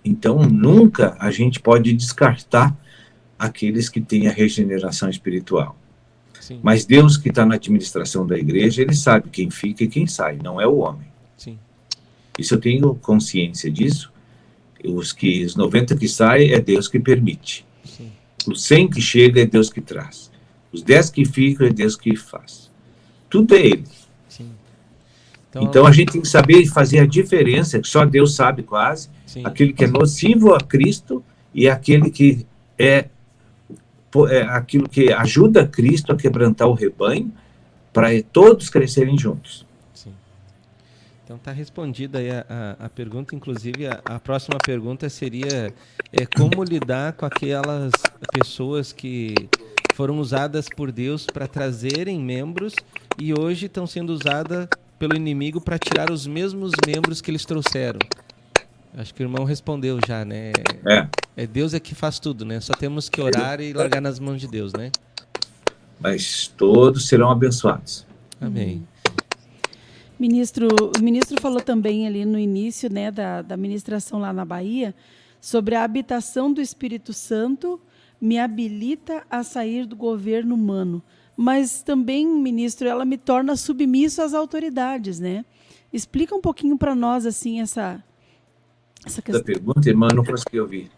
Q: Então nunca a gente pode descartar aqueles que têm a regeneração espiritual.
A: Sim.
Q: Mas Deus que está na administração da igreja, Ele sabe quem fica e quem sai, não é o homem.
A: Sim.
Q: Isso eu tenho consciência disso. Os 90 que saem é Deus que permite.
A: Sim.
Q: Os 100 que chega é Deus que traz. Os 10 que ficam é Deus que faz. Tudo é Ele.
A: Sim.
Q: Então a gente tem que saber fazer a diferença, que só Deus sabe quase, aquele que é nocivo a Cristo e aquele que é aquilo que ajuda Cristo a quebrantar o rebanho para todos crescerem juntos.
A: Sim. Então está respondida aí a pergunta. Inclusive, a próxima pergunta seria como lidar com aquelas pessoas que foram usadas por Deus para trazerem membros e hoje estão sendo usadas pelo inimigo para tirar os mesmos membros que eles trouxeram. Acho que o irmão respondeu já, né? Deus é que faz tudo, né? Só temos que orar e largar nas mãos de Deus, né?
Q: Mas todos serão abençoados.
A: Amém.
O: O ministro falou também ali no início, né, da ministração lá na Bahia, sobre a habitação do Espírito Santo me habilita a sair do governo humano. Mas também, ministro, ela me torna submisso às autoridades, né? Explica um pouquinho para nós, assim, essa questão.
Q: Da pergunta, irmã, não consegui ouvir.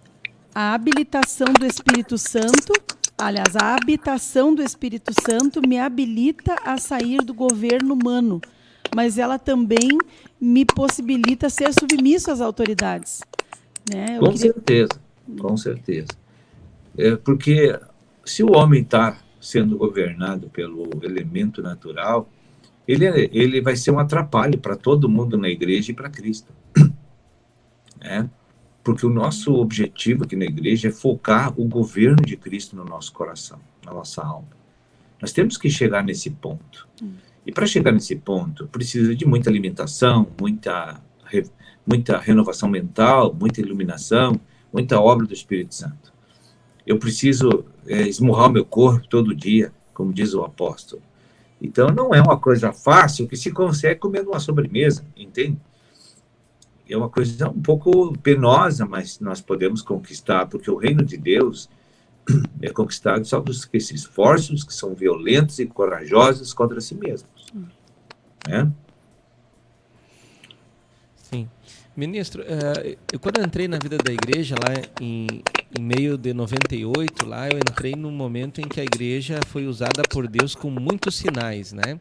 O: A habilitação do Espírito Santo, aliás, a habitação do Espírito Santo me habilita a sair do governo humano, mas ela também me possibilita ser submisso às autoridades. Né?
Q: Com certeza. Porque se o homem está sendo governado pelo elemento natural, ele vai ser um atrapalho para todo mundo na igreja e para Cristo. Porque o nosso objetivo aqui na igreja é focar o governo de Cristo no nosso coração, na nossa alma. Nós temos que chegar nesse ponto. E para chegar nesse ponto, precisa de muita alimentação, muita renovação mental, muita iluminação, muita obra do Espírito Santo. Eu preciso esmurrar o meu corpo todo dia, como diz o apóstolo. Então, não é uma coisa fácil que se consegue comendo uma sobremesa, entende? É uma coisa um pouco penosa, mas nós podemos conquistar, porque o reino de Deus é conquistado só por esses esforços que são violentos e corajosos contra si mesmos.
A: Sim. Ministro, quando eu entrei na vida da igreja, lá em meio de 98, lá eu entrei num momento em que a igreja foi usada por Deus com muitos sinais, né?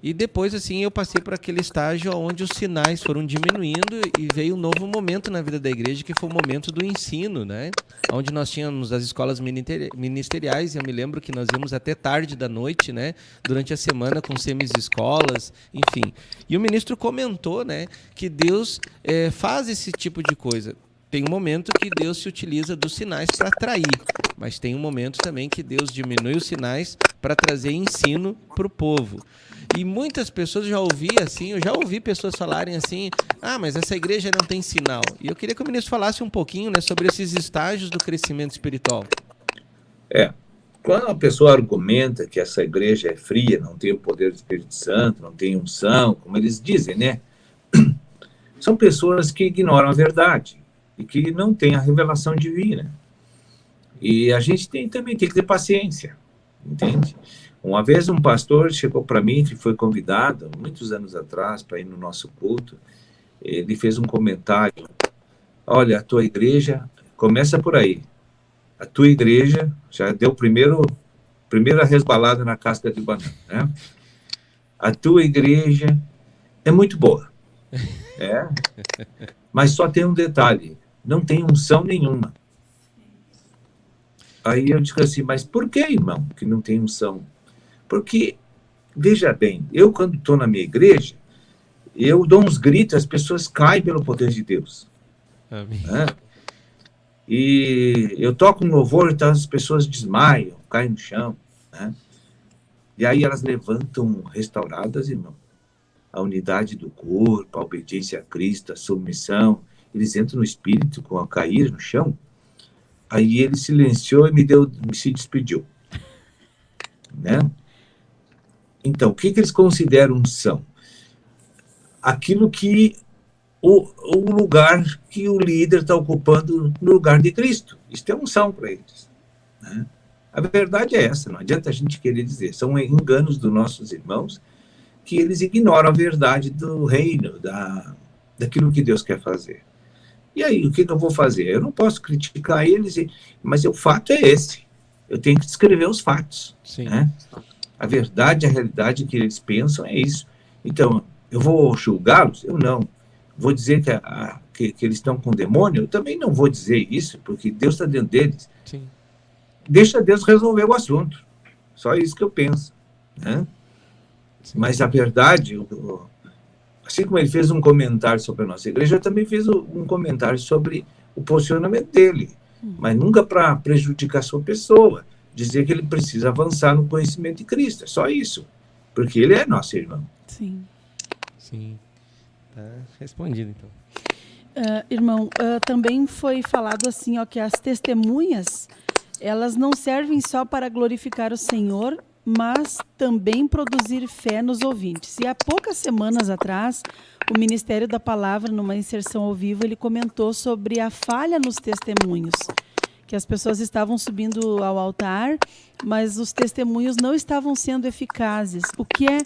A: E depois, assim, eu passei por aquele estágio onde os sinais foram diminuindo e veio um novo momento na vida da igreja, que foi o momento do ensino, né? Onde nós tínhamos as escolas ministeriais, e eu me lembro que nós íamos até tarde da noite, né? Durante a semana com semis-escolas, enfim. E o ministro comentou, né? Que Deus faz esse tipo de coisa. Tem um momento que Deus se utiliza dos sinais para atrair, mas tem um momento também que Deus diminui os sinais para trazer ensino para o povo. E muitas pessoas eu já ouvi pessoas falarem assim, mas essa igreja não tem sinal. E eu queria que o ministro falasse um pouquinho, né, sobre esses estágios do crescimento espiritual.
Q: Quando a pessoa argumenta que essa igreja é fria, não tem o poder do Espírito Santo, não tem unção, como eles dizem, né? São pessoas que ignoram a verdade e que não têm a revelação divina. E a gente também tem que ter paciência, entende? Uma vez um pastor chegou para mim, que foi convidado, muitos anos atrás, para ir no nosso culto. Ele fez um comentário. Olha, a tua igreja, começa por aí. A tua igreja já deu primeira resbalada na casca de banana, né? A tua igreja é muito boa. Mas só tem um detalhe. Não tem unção nenhuma. Aí eu digo assim, mas por que, irmão, que não tem unção? Porque, veja bem, eu quando estou na minha igreja, eu dou uns gritos, as pessoas caem pelo poder de Deus.
A: Amém.
Q: E eu toco um louvor, então as pessoas desmaiam, caem no chão. E aí elas levantam restauradas, irmão. A unidade do corpo, a obediência a Cristo, a submissão. Eles entram no espírito com a cair no chão. Aí ele silenciou e se despediu. Né? Então, o que eles consideram unção? Aquilo que o lugar que o líder está ocupando no lugar de Cristo. Isso é unção para eles. Né? A verdade é essa, não adianta a gente querer dizer. São enganos dos nossos irmãos que eles ignoram a verdade do reino, daquilo que Deus quer fazer. E aí, o que eu vou fazer? Eu não posso criticar eles, mas o fato é esse. Eu tenho que descrever os fatos.
A: Sim.
Q: Né? A verdade, a realidade que eles pensam é isso. Então, eu vou julgá-los? Eu não. Vou dizer que eles estão com demônio? Eu também não vou dizer isso, porque Deus está dentro deles.
A: Sim.
Q: Deixa Deus resolver o assunto. Só isso que eu penso. Né? Mas a verdade, assim como ele fez um comentário sobre a nossa igreja, eu também fiz um comentário sobre o posicionamento dele, mas nunca para prejudicar a sua pessoa, dizer que ele precisa avançar no conhecimento de Cristo, é só isso, porque ele é nosso irmão.
O: Sim.
A: Sim, tá respondido então.
O: Irmão, também foi falado assim, ó, que as testemunhas, elas não servem só para glorificar o Senhor, mas também produzir fé nos ouvintes. E há poucas semanas atrás, o Ministério da Palavra, numa inserção ao vivo, ele comentou sobre a falha nos testemunhos, que as pessoas estavam subindo ao altar, mas os testemunhos não estavam sendo eficazes. O que é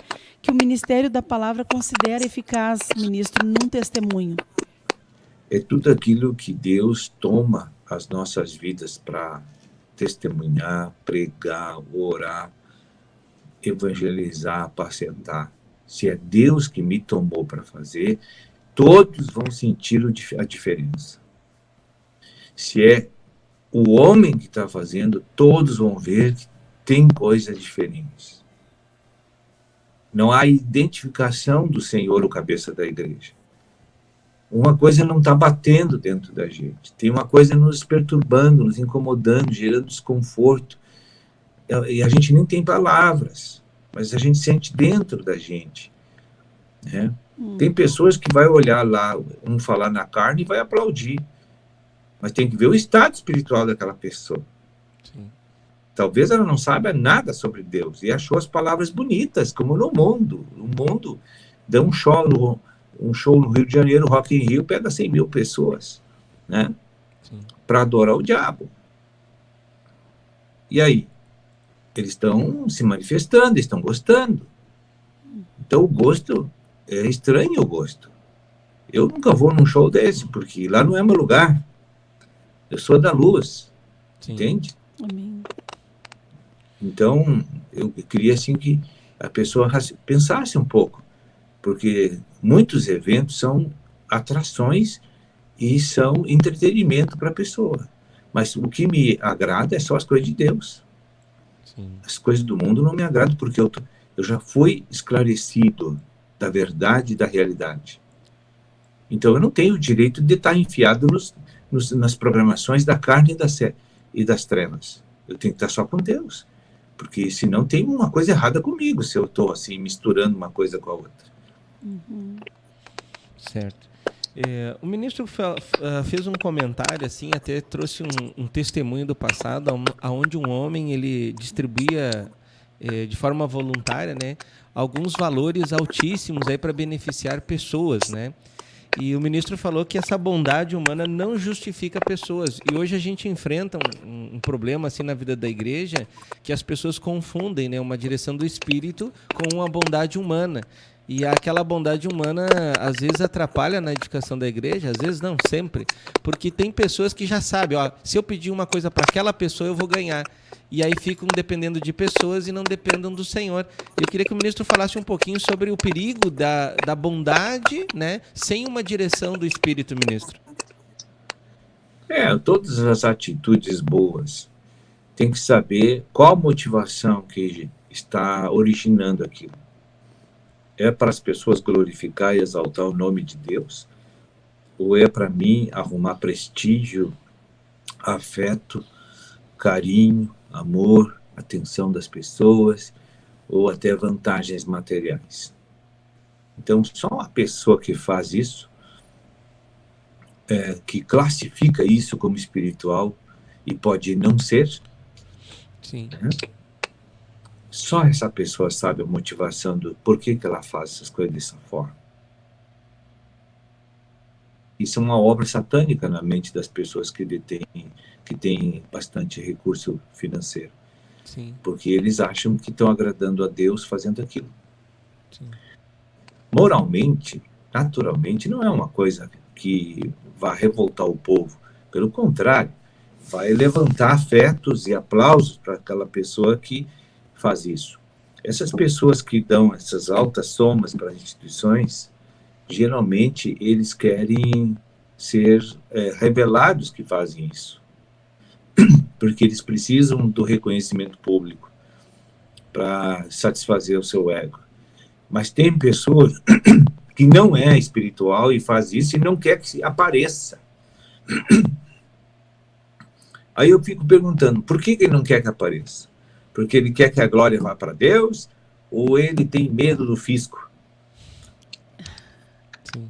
O: que o Ministério da Palavra considera eficaz, ministro, num testemunho?
Q: É tudo aquilo que Deus toma as nossas vidas para testemunhar, pregar, orar, evangelizar, apacentar. Se é Deus que me tomou para fazer, todos vão sentir a diferença. Se é o homem que está fazendo, todos vão ver que tem coisas diferentes. Não há identificação do Senhor, o cabeça da igreja. Uma coisa não está batendo dentro da gente. Tem uma coisa nos perturbando, nos incomodando, gerando desconforto. E a gente nem tem palavras, mas a gente sente dentro da gente. Né? Tem pessoas que vai olhar lá, falar na carne e vai aplaudir. Mas tem que ver o estado espiritual daquela pessoa.
A: Sim.
Q: Talvez ela não saiba nada sobre Deus e achou as palavras bonitas, como no mundo. O mundo dá um show no Rio de Janeiro, Rock in Rio, pega 100 mil pessoas, né? Para adorar o diabo. E aí? Eles estão se manifestando, estão gostando. Então o gosto, é estranho o gosto. Eu nunca vou num show desse, porque lá não é meu lugar. Eu sou da luz, entende?
O: Amém.
Q: Então, eu queria assim que a pessoa pensasse um pouco, porque muitos eventos são atrações e são entretenimento para a pessoa. Mas o que me agrada é só as coisas de Deus.
A: Sim.
Q: As coisas do mundo não me agradam, porque eu já fui esclarecido da verdade e da realidade. Então eu não tenho o direito de estar enfiado nas programações da carne e das trevas. Eu tenho que estar só com Deus, porque senão tem uma coisa errada comigo, se eu estou assim, misturando uma coisa com a outra.
A: Certo. O ministro fez um comentário, assim, até trouxe um testemunho do passado, onde um homem ele distribuía de forma voluntária, né, alguns valores altíssimos aí para beneficiar pessoas, né? E o ministro falou que essa bondade humana não justifica pessoas. E hoje a gente enfrenta um problema assim na vida da igreja, que as pessoas confundem, né, uma direção do espírito com uma bondade humana. E aquela bondade humana, às vezes, atrapalha na edificação da igreja, às vezes não, sempre. Porque tem pessoas que já sabem, ó, se eu pedir uma coisa para aquela pessoa, eu vou ganhar. E aí ficam dependendo de pessoas e não dependam do Senhor. Eu queria que o ministro falasse um pouquinho sobre o perigo da bondade, né, sem uma direção do Espírito, ministro.
Q: Todas as atitudes boas, tem que saber qual a motivação que está originando aquilo. É para as pessoas glorificar e exaltar o nome de Deus? Ou é para mim arrumar prestígio, afeto, carinho, amor, atenção das pessoas, ou até vantagens materiais? Então, só a pessoa que faz isso, que classifica isso como espiritual, e pode não ser,
A: sim.
Q: Né? Só essa pessoa sabe a motivação do porquê que ela faz essas coisas dessa forma. Isso é uma obra satânica na mente das pessoas que têm bastante recurso financeiro.
A: Sim.
Q: Porque eles acham que estão agradando a Deus fazendo aquilo.
A: Sim.
Q: Moralmente, naturalmente, não é uma coisa que vai revoltar o povo. Pelo contrário, vai levantar afetos e aplausos para aquela pessoa que faz isso. Essas pessoas que dão essas altas somas para as instituições, geralmente eles querem ser revelados que fazem isso. Porque eles precisam do reconhecimento público para satisfazer o seu ego. Mas tem pessoas que não é espiritual e faz isso e não quer que apareça. Aí eu fico perguntando, por que ele não quer que apareça? Porque ele quer que a glória vá para Deus ou ele tem medo do fisco?
A: Sim.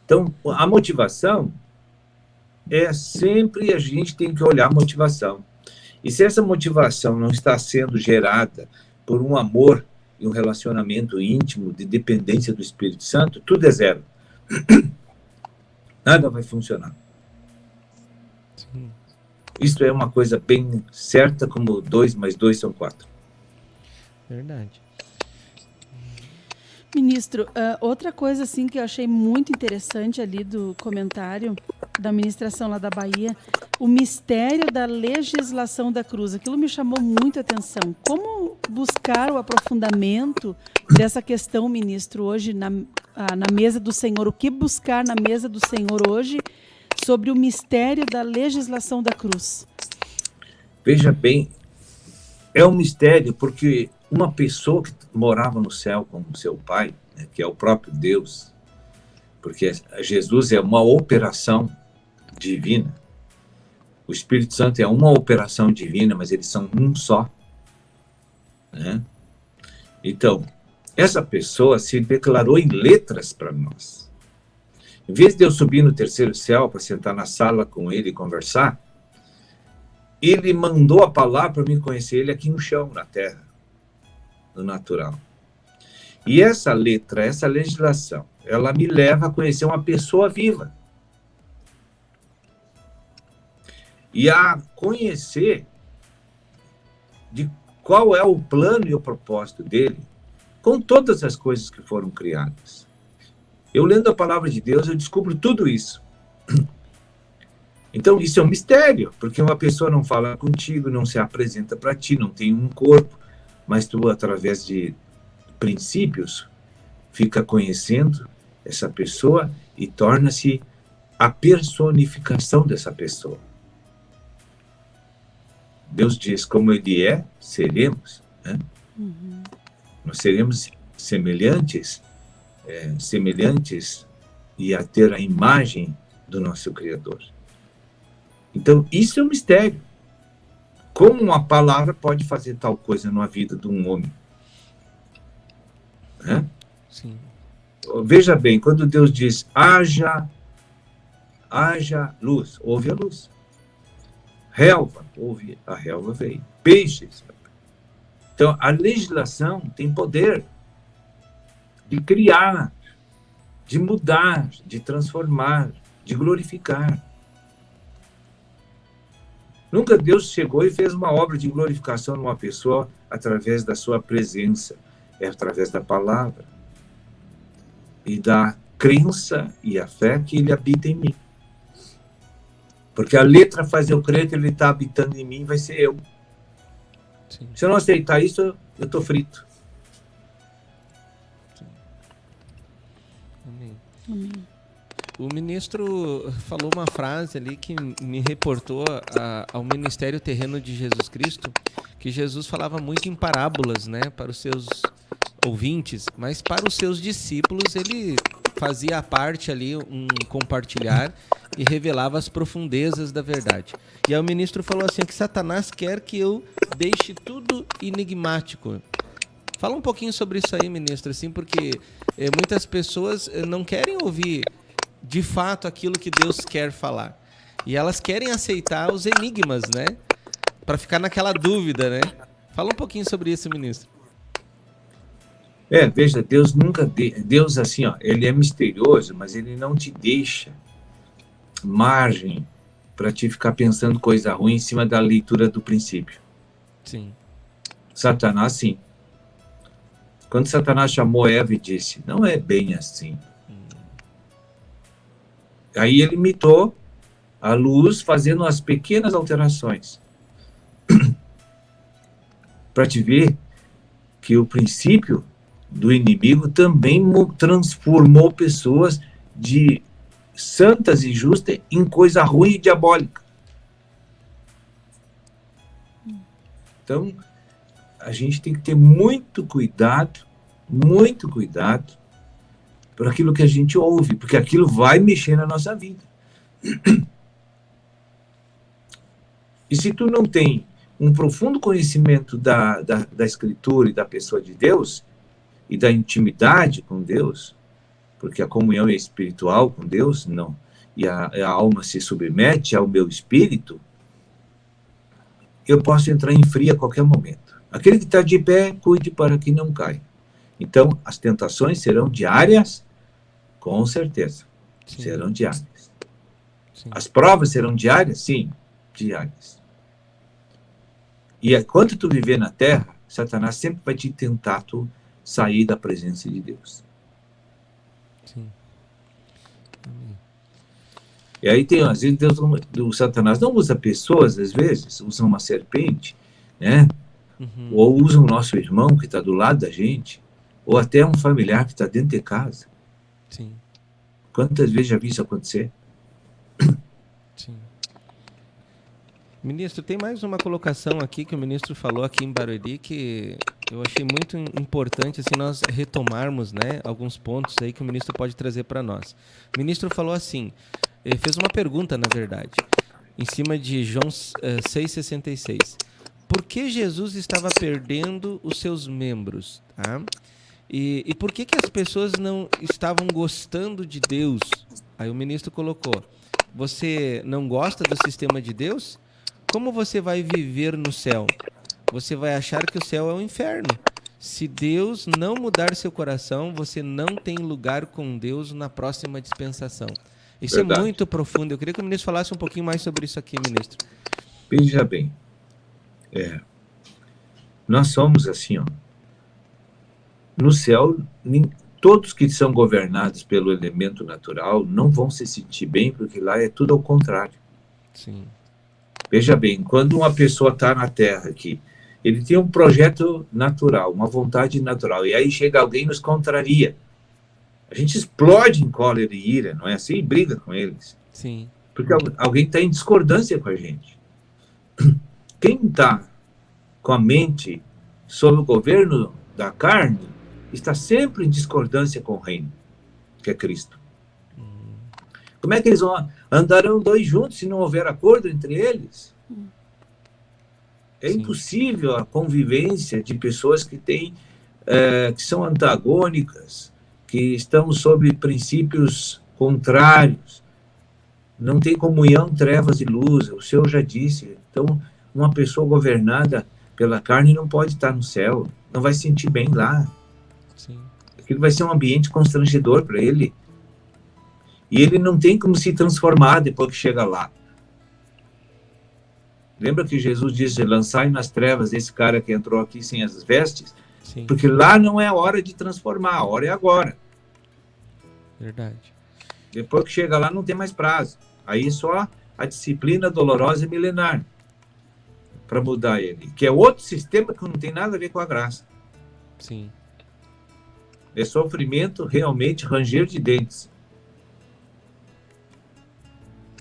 Q: Então, a motivação é sempre, a gente tem que olhar a motivação. E se essa motivação não está sendo gerada por um amor e um relacionamento íntimo de dependência do Espírito Santo, tudo é zero. Nada vai funcionar.
A: Sim.
Q: Isso é uma coisa bem certa, como 2 mais 2 são 4.
A: Verdade.
O: Ministro, outra coisa assim que eu achei muito interessante ali do comentário da ministração lá da Bahia, o mistério da legislação da cruz. Aquilo me chamou muito a atenção. Como buscar o aprofundamento dessa questão, ministro, hoje na mesa do Senhor? O que buscar na mesa do Senhor hoje sobre o mistério da legislação da cruz?
Q: Veja bem, é um mistério porque uma pessoa que morava no céu com o seu pai, né, que é o próprio Deus, porque Jesus é uma operação divina, o Espírito Santo é uma operação divina, mas eles são um só, né? Então, essa pessoa se declarou em letras para nós. Em vez de eu subir no terceiro céu para sentar na sala com ele e conversar, ele mandou a palavra para mim conhecer ele aqui no chão, na terra, no natural. E essa letra, essa legislação, ela me leva a conhecer uma pessoa viva. E a conhecer de qual é o plano e o propósito dele com todas as coisas que foram criadas. Eu lendo a palavra de Deus, eu descubro tudo isso. Então, isso é um mistério, porque uma pessoa não fala contigo, não se apresenta para ti, não tem um corpo, mas tu, através de princípios, fica conhecendo essa pessoa e torna-se a personificação dessa pessoa. Deus diz, como ele é, seremos. Né? Uhum. Nós seremos semelhantes e a ter a imagem do nosso Criador. Então, isso é um mistério. Como uma palavra pode fazer tal coisa na vida de um homem? Né?
A: Sim.
Q: Veja bem, quando Deus diz, haja luz, houve a luz. Relva, houve, a relva veio. Peixes. Então, a legislação tem poder de criar, de mudar, de transformar, de glorificar. Nunca Deus chegou e fez uma obra de glorificação numa pessoa através da sua presença, é através da palavra e da crença e a fé que ele habita em mim. Porque a letra faz eu crer que ele está habitando em mim, vai ser eu. Sim. Se eu não aceitar isso, eu estou frito.
A: Sim. Amém. O ministro falou uma frase ali que me reportou ao ministério terreno de Jesus Cristo, que Jesus falava muito em parábolas, né, para os seus ouvintes, mas para os seus discípulos ele fazia a parte ali, um compartilhar e revelava as profundezas da verdade. E aí o ministro falou assim, que Satanás quer que eu deixe tudo enigmático. Fala um pouquinho sobre isso aí, ministro, assim, porque muitas pessoas não querem ouvir de fato aquilo que Deus quer falar. E elas querem aceitar os enigmas, né? Para ficar naquela dúvida, né? Fala um pouquinho sobre isso, ministro.
Q: Veja, Deus nunca... Deus, assim, ó, ele é misterioso, mas ele não te deixa margem para te ficar pensando coisa ruim em cima da leitura do princípio.
A: Sim.
Q: Satanás, sim. Quando Satanás chamou Eva e disse, não é bem assim. Aí ele imitou a luz fazendo as pequenas alterações. Para te ver que o princípio do inimigo também transformou pessoas de santas e justas em coisa ruim e diabólica. Então, a gente tem que ter muito cuidado por aquilo que a gente ouve, porque aquilo vai mexer na nossa vida. E se tu não tem um profundo conhecimento da Escritura e da pessoa de Deus, e da intimidade com Deus, porque a comunhão é espiritual com Deus, não, e a alma se submete ao meu espírito, eu posso entrar em fria a qualquer momento. Aquele que está de pé, cuide para que não caia. Então, as tentações serão diárias, com certeza. Sim. Serão diárias. Sim. As provas serão diárias? Sim, diárias. E enquanto tu viver na terra, Satanás sempre vai te tentar tu sair da presença de Deus.
A: Sim.
Q: E aí tem, às vezes, o Satanás não usa pessoas, às vezes, usa uma serpente, né? Uhum. Ou usa o nosso irmão que está do lado da gente, ou até um familiar que está dentro de casa.
A: Sim.
Q: Quantas vezes já vi isso acontecer?
A: Sim. Ministro, tem mais uma colocação aqui que o ministro falou aqui em Barueri que eu achei muito importante assim, nós retomarmos, né, alguns pontos aí que o ministro pode trazer para nós. O ministro falou assim, ele fez uma pergunta, na verdade, em cima de João 6,66. Por que Jesus estava perdendo os seus membros? Tá? E por que as pessoas não estavam gostando de Deus? Aí o ministro colocou, você não gosta do sistema de Deus? Como você vai viver no céu? Você vai achar que o céu é um inferno. Se Deus não mudar seu coração, você não tem lugar com Deus na próxima dispensação. Isso Verdade. É muito profundo. Eu queria que o ministro falasse um pouquinho mais sobre isso aqui, ministro.
Q: Veja bem. Nós somos assim, ó. No céu, todos que são governados pelo elemento natural não vão se sentir bem, porque lá é tudo ao contrário.
A: Sim.
Q: Veja bem, quando uma pessoa está na Terra aqui, ele tem um projeto natural, uma vontade natural, e aí chega alguém e nos contraria. A gente explode em cólera e ira, não é assim? E briga com eles.
A: Sim.
Q: Porque alguém está em discordância com a gente. Quem está com a mente sob o governo da carne, está sempre em discordância com o reino, que é Cristo. Como é que eles andarão dois juntos se não houver acordo entre eles? É Sim. impossível a convivência de pessoas que têm, que são antagônicas, que estão sob princípios contrários. Não tem comunhão, trevas e luz. O Senhor já disse. Então, uma pessoa governada pela carne não pode estar no céu, não vai se sentir bem lá.
A: Sim.
Q: Aquilo vai ser um ambiente constrangedor para ele. E ele não tem como se transformar depois que chega lá. Lembra que Jesus disse, lançai nas trevas esse cara que entrou aqui sem as vestes?
A: Sim.
Q: Porque lá não é a hora de transformar, a hora é agora.
A: Verdade.
Q: Depois que chega lá não tem mais prazo. Aí só a disciplina dolorosa e milenar para mudar ele. Que é outro sistema que não tem nada a ver com a graça.
A: Sim.
Q: É sofrimento, realmente, ranger de dentes.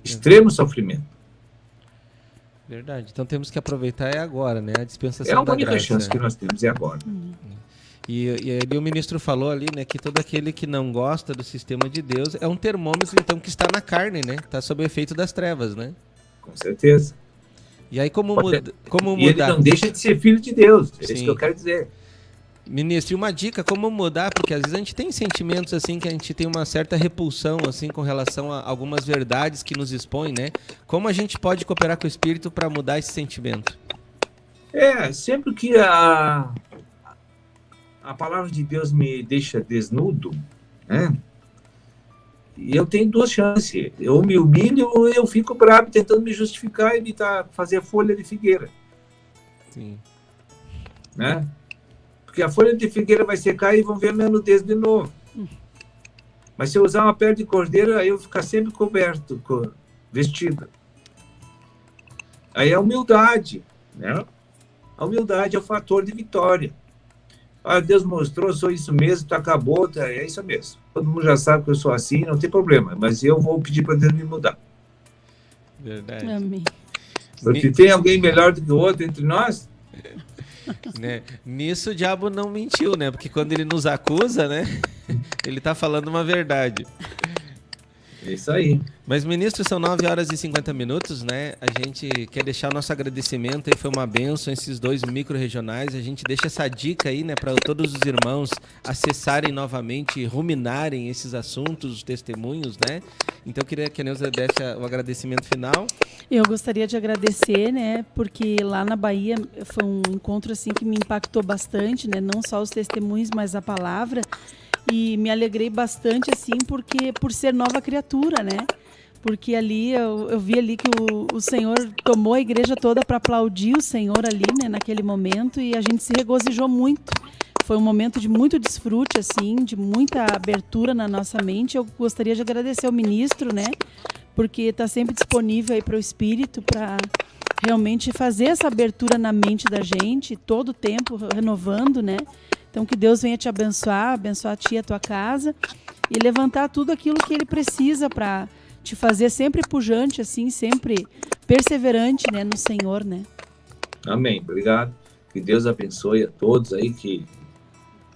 Q: Extremo sofrimento.
A: Verdade. Então temos que aproveitar agora, né? A dispensação da graça.
Q: É a única chance que nós temos, é agora.
A: E ali o ministro falou ali, né, que todo aquele que não gosta do sistema de Deus é um termômetro, então, que está na carne, né? Está sob o efeito das trevas, né?
Q: Com certeza.
A: E aí como mudar?
Q: E ele não deixa de ser filho de Deus, é isso que eu quero dizer.
A: Ministro, e uma dica, como mudar? Porque às vezes a gente tem sentimentos assim que a gente tem uma certa repulsão assim com relação a algumas verdades que nos expõem, né? Como a gente pode cooperar com o Espírito para mudar esse sentimento?
Q: Sempre que a palavra de Deus me deixa desnudo, né? E eu tenho duas chances. Eu me humilho ou eu fico bravo tentando me justificar e fazer folha de figueira.
A: Sim.
Q: Né? Porque a folha de figueira vai secar e vão ver a minha nudez de novo. Mas se eu usar uma pele de cordeiro, aí eu vou ficar sempre coberto, vestido. Aí a humildade, né? A humildade é o fator de vitória. Deus mostrou, sou isso mesmo, acabou, é isso mesmo. Todo mundo já sabe que eu sou assim, não tem problema. Mas eu vou pedir para Deus me mudar.
A: Verdade.
O: Amém.
Q: Porque tem alguém melhor do que o outro entre nós?
A: Né? Nisso o diabo não mentiu, né? Porque quando ele nos acusa, né? Ele tá falando uma verdade.
Q: É isso aí.
A: Mas, ministro, são 9h50, né? A gente quer deixar o nosso agradecimento aí, foi uma bênção esses 2 micro-regionais. A gente deixa essa dica aí, né, para todos os irmãos acessarem novamente, ruminarem esses assuntos, os testemunhos, né? Então, eu queria que a Neuza desse o agradecimento final.
O: Eu gostaria de agradecer, né, porque lá na Bahia foi um encontro, assim, que me impactou bastante, né? Não só os testemunhos, mas a palavra. E me alegrei bastante, assim, porque por ser nova criatura, né? Porque ali, eu vi ali que o Senhor tomou a igreja toda para aplaudir o Senhor ali, né? Naquele momento, e a gente se regozijou muito. Foi um momento de muito desfrute, assim, de muita abertura na nossa mente. Eu gostaria de agradecer ao ministro, né? Porque está sempre disponível aí para o Espírito, para realmente fazer essa abertura na mente da gente, todo o tempo, renovando, né? Então, que Deus venha te abençoar a ti e a tua casa e levantar tudo aquilo que Ele precisa para te fazer sempre pujante, assim, sempre perseverante, né, no Senhor, né?
Q: Amém. Obrigado. Que Deus abençoe a todos aí, que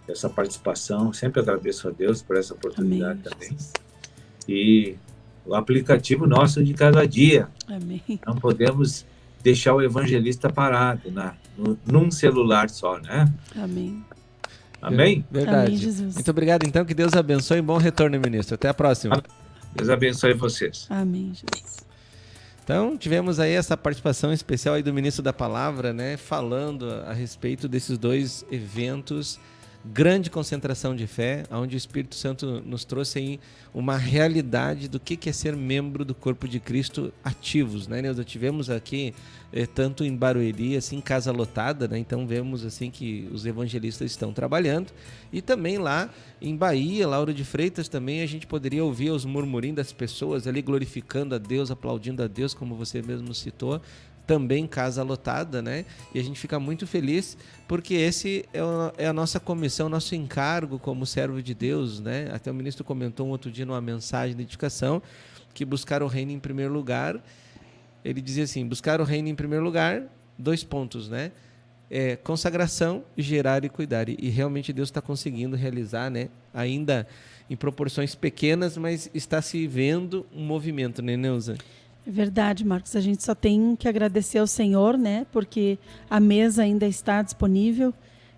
Q: essa participação, sempre agradeço a Deus por essa oportunidade. Amém, também. Jesus. E o aplicativo nosso de cada dia.
O: Amém.
Q: Não podemos deixar o evangelista parado num celular só, né?
O: Amém.
Q: Amém?
A: Verdade.
O: Amém, Jesus.
A: Muito obrigado, então. Que Deus abençoe e bom retorno, ministro. Até a próxima.
Q: Deus abençoe vocês.
O: Amém, Jesus.
A: Então, tivemos aí essa participação especial aí do ministro da Palavra, né? Falando a respeito desses 2 eventos. Grande concentração de fé, onde o Espírito Santo nos trouxe aí uma realidade do que é ser membro do corpo de Cristo ativos, né, Neuza? Tivemos aqui, tanto em Barueri, assim, casa lotada, né? Então vemos assim que os evangelistas estão trabalhando. E também lá em Bahia, Lauro de Freitas, também a gente poderia ouvir os murmurinhos das pessoas ali glorificando a Deus, aplaudindo a Deus, como você mesmo citou. Também casa lotada, né? E a gente fica muito feliz porque esse é a nossa comissão, nosso encargo como servo de Deus, né? Até o ministro comentou um outro dia numa mensagem de dedicação que buscar o reino em primeiro lugar. Ele dizia assim, buscar o reino em primeiro lugar, 2 pontos, né? Consagração, gerar e cuidar. E realmente Deus está conseguindo realizar, né? Ainda em proporções pequenas, mas está se vendo um movimento, né, Neuza?
O: É verdade, Marcos. A gente só tem que agradecer ao Senhor, né? Porque a mesa ainda está disponível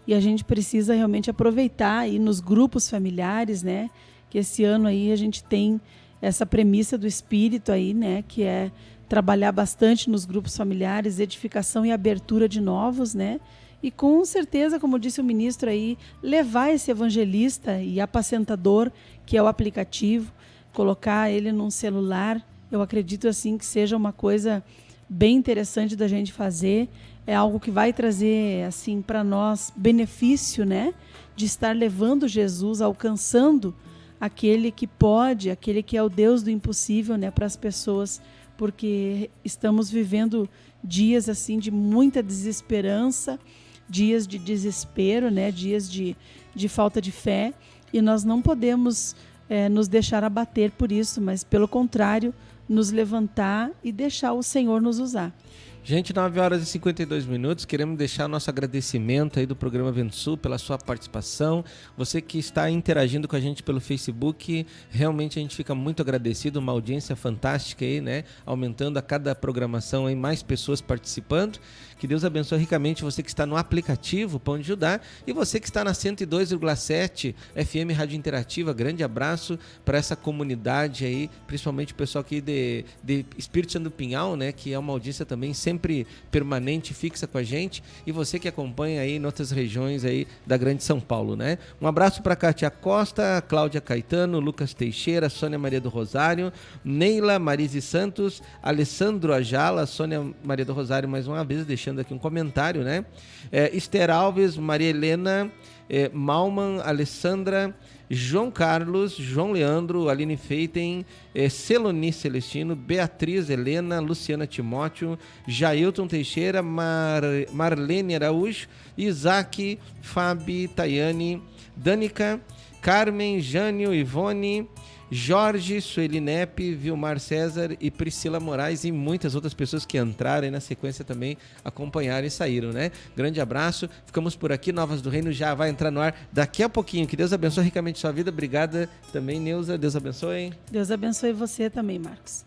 O: e a gente precisa realmente aproveitar aí nos grupos familiares, né? Que esse ano aí a gente tem essa premissa do Espírito aí, né? Que é trabalhar bastante nos grupos familiares, edificação e abertura de novos, né? E com certeza, como disse o ministro aí, levar esse evangelista e apacentador, que é o aplicativo, colocar ele num celular. Eu acredito assim que seja uma coisa bem interessante da gente fazer. É algo que vai trazer assim para nós benefício, né? De estar levando Jesus, alcançando aquele que pode, aquele que é o Deus do impossível, né? Para as pessoas, porque estamos vivendo dias assim de muita desesperança, dias de desespero, né? Dias de falta de fé, e nós não podemos nos deixar abater por isso, mas pelo contrário, nos levantar e deixar o Senhor nos usar.
A: Gente, 9h52, queremos deixar nosso agradecimento aí do programa Vensul pela sua participação. Você que está interagindo com a gente pelo Facebook, realmente a gente fica muito agradecido, uma audiência fantástica aí, né? Aumentando a cada programação aí, mais pessoas participando. Que Deus abençoe ricamente você que está no aplicativo Pão de Judá e você que está na 102,7 FM Rádio Interativa. Grande abraço para essa comunidade aí, principalmente o pessoal aqui de Espírito Santo do Pinhal, né? Que é uma audiência também sempre permanente, fixa com a gente, e você que acompanha aí em outras regiões aí da Grande São Paulo, né? Um abraço para Cátia Costa, Cláudia Caetano, Lucas Teixeira, Sônia Maria do Rosário, Neila Marise Santos, Alessandro Ajala, Sônia Maria do Rosário mais uma vez deixando aqui um comentário, né? Esther Alves, Maria Helena, Malman, Alessandra, João Carlos, João Leandro, Aline Feiten, Celoni Celestino, Beatriz Helena, Luciana Timóteo, Jailton Teixeira, Marlene Araújo, Isaac, Fabi, Tayane, Danica, Carmen, Jânio, Ivone, Jorge, Sueli Nepe, Vilmar César e Priscila Moraes e muitas outras pessoas que entraram e na sequência também acompanharam e saíram, né? Grande abraço, ficamos por aqui, Novas do Reino já vai entrar no ar daqui a pouquinho. Que Deus abençoe ricamente sua vida. Obrigada também, Neuza. Deus abençoe.
O: Deus abençoe você também, Marcos.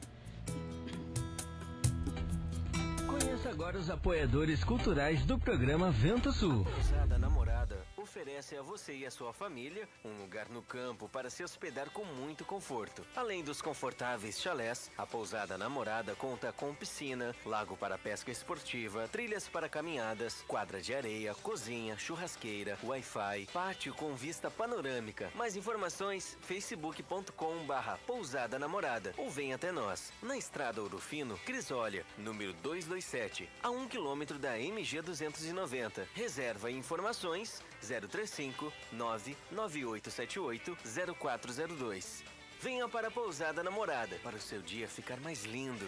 N: Agora os apoiadores culturais do programa Vento Sul.
D: Pousada Namorada oferece a você e a sua família um lugar no campo para se hospedar com muito conforto. Além dos confortáveis chalés, a Pousada Namorada conta com piscina, lago para pesca esportiva, trilhas para caminhadas, quadra de areia, cozinha, churrasqueira, Wi-Fi, pátio com vista panorâmica. Mais informações, facebook.com/Pousada Namorada ou vem até nós, na Estrada Ouro Fino, Crisólia, número 227, a 1 km da MG 290. Reserva e informações 035 99878 0402. Venha para a Pousada Namorada para o seu dia ficar mais lindo.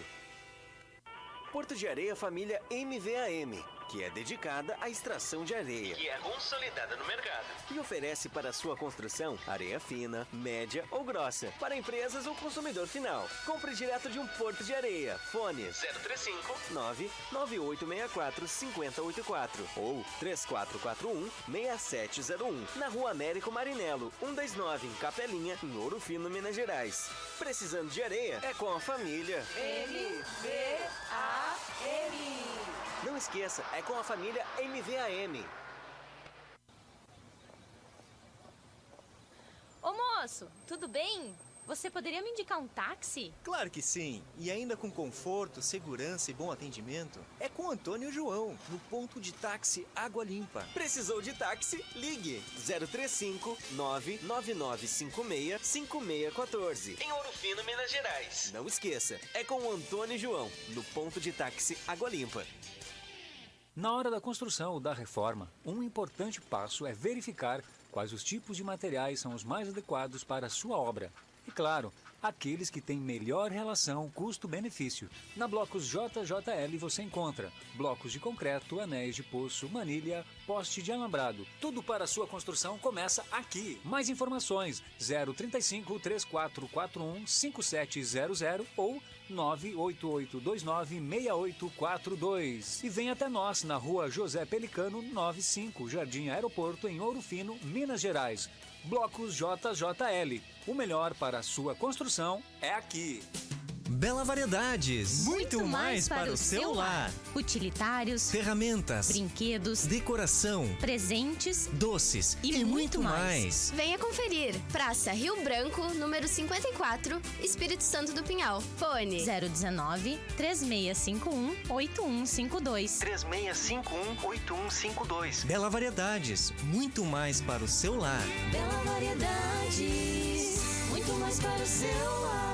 D: Porto de Areia Família MVAM, que é dedicada à extração de areia, que é consolidada no mercado e oferece para a sua construção areia fina, média ou grossa, para empresas ou consumidor final. Compre direto de um Porto de Areia. Fone 035 99864 5084 ou 3441 6701, na Rua Américo Marinello 129, em Capelinha, em Ouro Fino, Minas Gerais. Precisando de areia? É com a família MVAM. Não esqueça, é com a família MVAM.
E: Ô moço, tudo bem? Você poderia me indicar um táxi?
F: Claro que sim. E ainda com conforto, segurança e bom atendimento. É com Antônio e João, no ponto de táxi Água Limpa.
D: Precisou de táxi? Ligue 035 99956 5614. Em Ouro Fino, Minas Gerais. Não esqueça, é com o Antônio e João, no ponto de táxi Água Limpa.
G: Na hora da construção ou da reforma, um importante passo é verificar quais os tipos de materiais são os mais adequados para a sua obra. E claro, aqueles que têm melhor relação custo-benefício. Na Blocos JJL você encontra blocos de concreto, anéis de poço, manilha, poste de alambrado. Tudo para a sua construção começa aqui. Mais informações 035 3441 5700 ou 98829 6842. E vem até nós na Rua José Pelicano 95, Jardim Aeroporto, em Ouro Fino, Minas Gerais. Blocos JJL. O melhor para a sua construção é aqui.
H: Bela Variedades. Muito mais para o seu lar.
I: Utilitários,
H: ferramentas,
I: brinquedos,
H: decoração,
I: presentes,
H: doces e muito mais.
J: Venha conferir. Praça Rio Branco, número 54, Espírito Santo do Pinhal. Fone
I: 019 3651 8152.
M: 3651 8152.
H: Bela Variedades. Muito mais para o seu lar.
B: Bela Variedades, muito mais para o seu lar.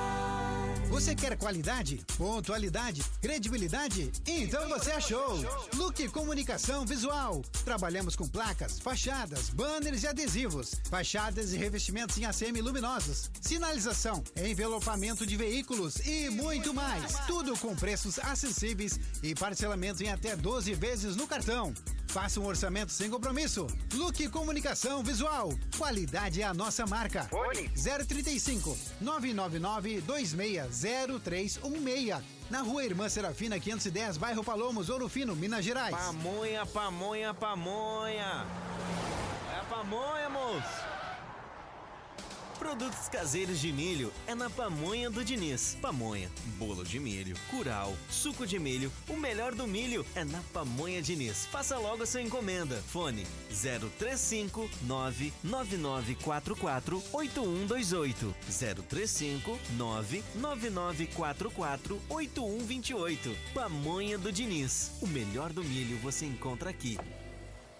K: Você quer qualidade, pontualidade, credibilidade? Então você achou! Look Comunicação Visual. Trabalhamos com placas, fachadas, banners e adesivos, fachadas e revestimentos em ACM luminosos, sinalização, envelopamento de veículos e muito mais. Tudo com preços acessíveis e parcelamento em até 12 vezes no cartão. Faça um orçamento sem compromisso. Look Comunicação Visual. Qualidade é a nossa marca. Fone 035 999 260316. Na Rua Irmã Serafina 510, bairro Palomos, Ouro Fino, Minas Gerais.
P: Pamonha, pamonha, pamonha. É a pamonha, moço.
M: Produtos caseiros de milho é na Pamonha do Diniz. Pamonha, bolo de milho, curau, suco de milho, o melhor do milho é na Pamonha Diniz. Faça logo a sua encomenda. Fone 035 99944 8128. 035 99944 8128. Pamonha do Diniz. O melhor do milho você encontra aqui.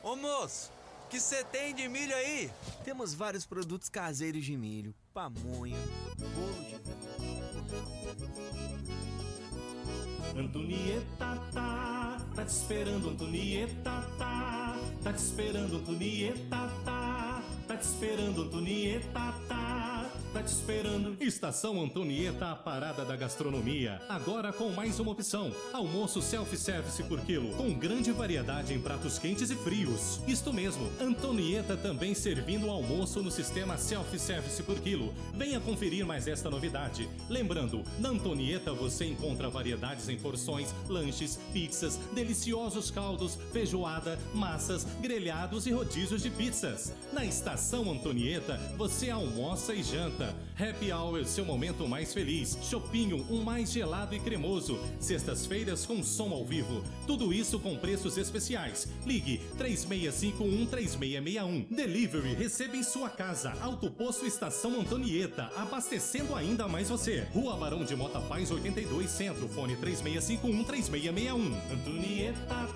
P: Ô moço, que você tem de milho aí?
M: Temos vários produtos caseiros de milho, pamonha, bolo de milho.
L: Antonieta tá te esperando, Antonieta tá te esperando, Antonieta tá te esperando, Antonieta tá te tá te esperando. Estação Antonieta, a parada da gastronomia. Agora com mais uma opção: almoço self-service por quilo, com grande variedade em pratos quentes e frios. Isto mesmo, Antonieta também servindo o almoço no sistema self-service por quilo. Venha conferir mais esta novidade. Lembrando, na Antonieta você encontra variedades em porções, lanches, pizzas, deliciosos caldos, feijoada, massas, grelhados e rodízios de pizzas. Na Estação Antonieta, você almoça e janta. Happy Hour, seu momento mais feliz. Chopinho, um mais gelado e cremoso. Sextas-feiras com som ao vivo. Tudo isso com preços especiais. Ligue 3651-3661. Delivery, receba em sua casa. Autoposto Estação Antonieta, abastecendo ainda mais você. Rua Barão de Mota Paz, 82 Centro. Fone 3651-3661. Antonieta,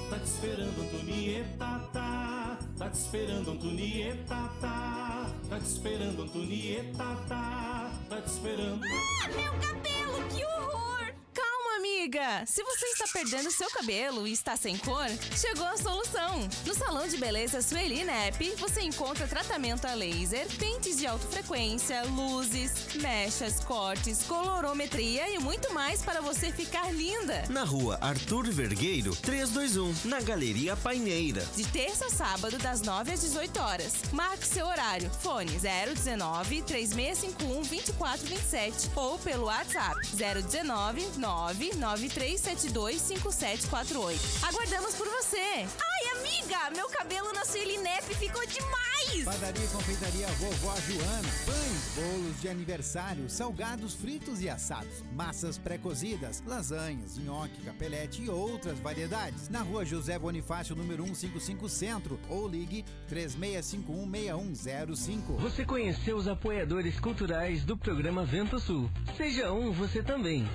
L: tá te esperando, Antonieta, tá te esperando, Antonieta, tá te esperando, Antonieta, tá te esperando.
I: Ah, meu cabelo, que horror! Calma, amiga! Se você está perdendo seu cabelo e está sem cor, chegou a solução! No Salão de Beleza Sueli Nep, você encontra tratamento a laser, pentes de alta frequência, luzes, mechas, cortes, colorometria e muito mais para você ficar linda!
M: Na rua Arthur Vergueiro, 321, na Galeria Paineira.
I: De terça a sábado, das 9 às 18 horas. Marque seu horário. Fone 019-3651-2427 ou pelo WhatsApp 019-993725748. Aguardamos por você! Ai, amiga! Meu cabelo na Sueli Nep ficou demais!
K: Padaria e Confeitaria Vovó Joana. Pães, bolos de aniversário, salgados fritos e assados, massas pré-cozidas, lasanhas, nhoque, capelete e outras variedades. Na rua José Bonifácio, número 155 Centro, ou ligue 3651-6105.
N: Você conheceu os apoiadores culturais do programa Vento Sul. Seja um você também.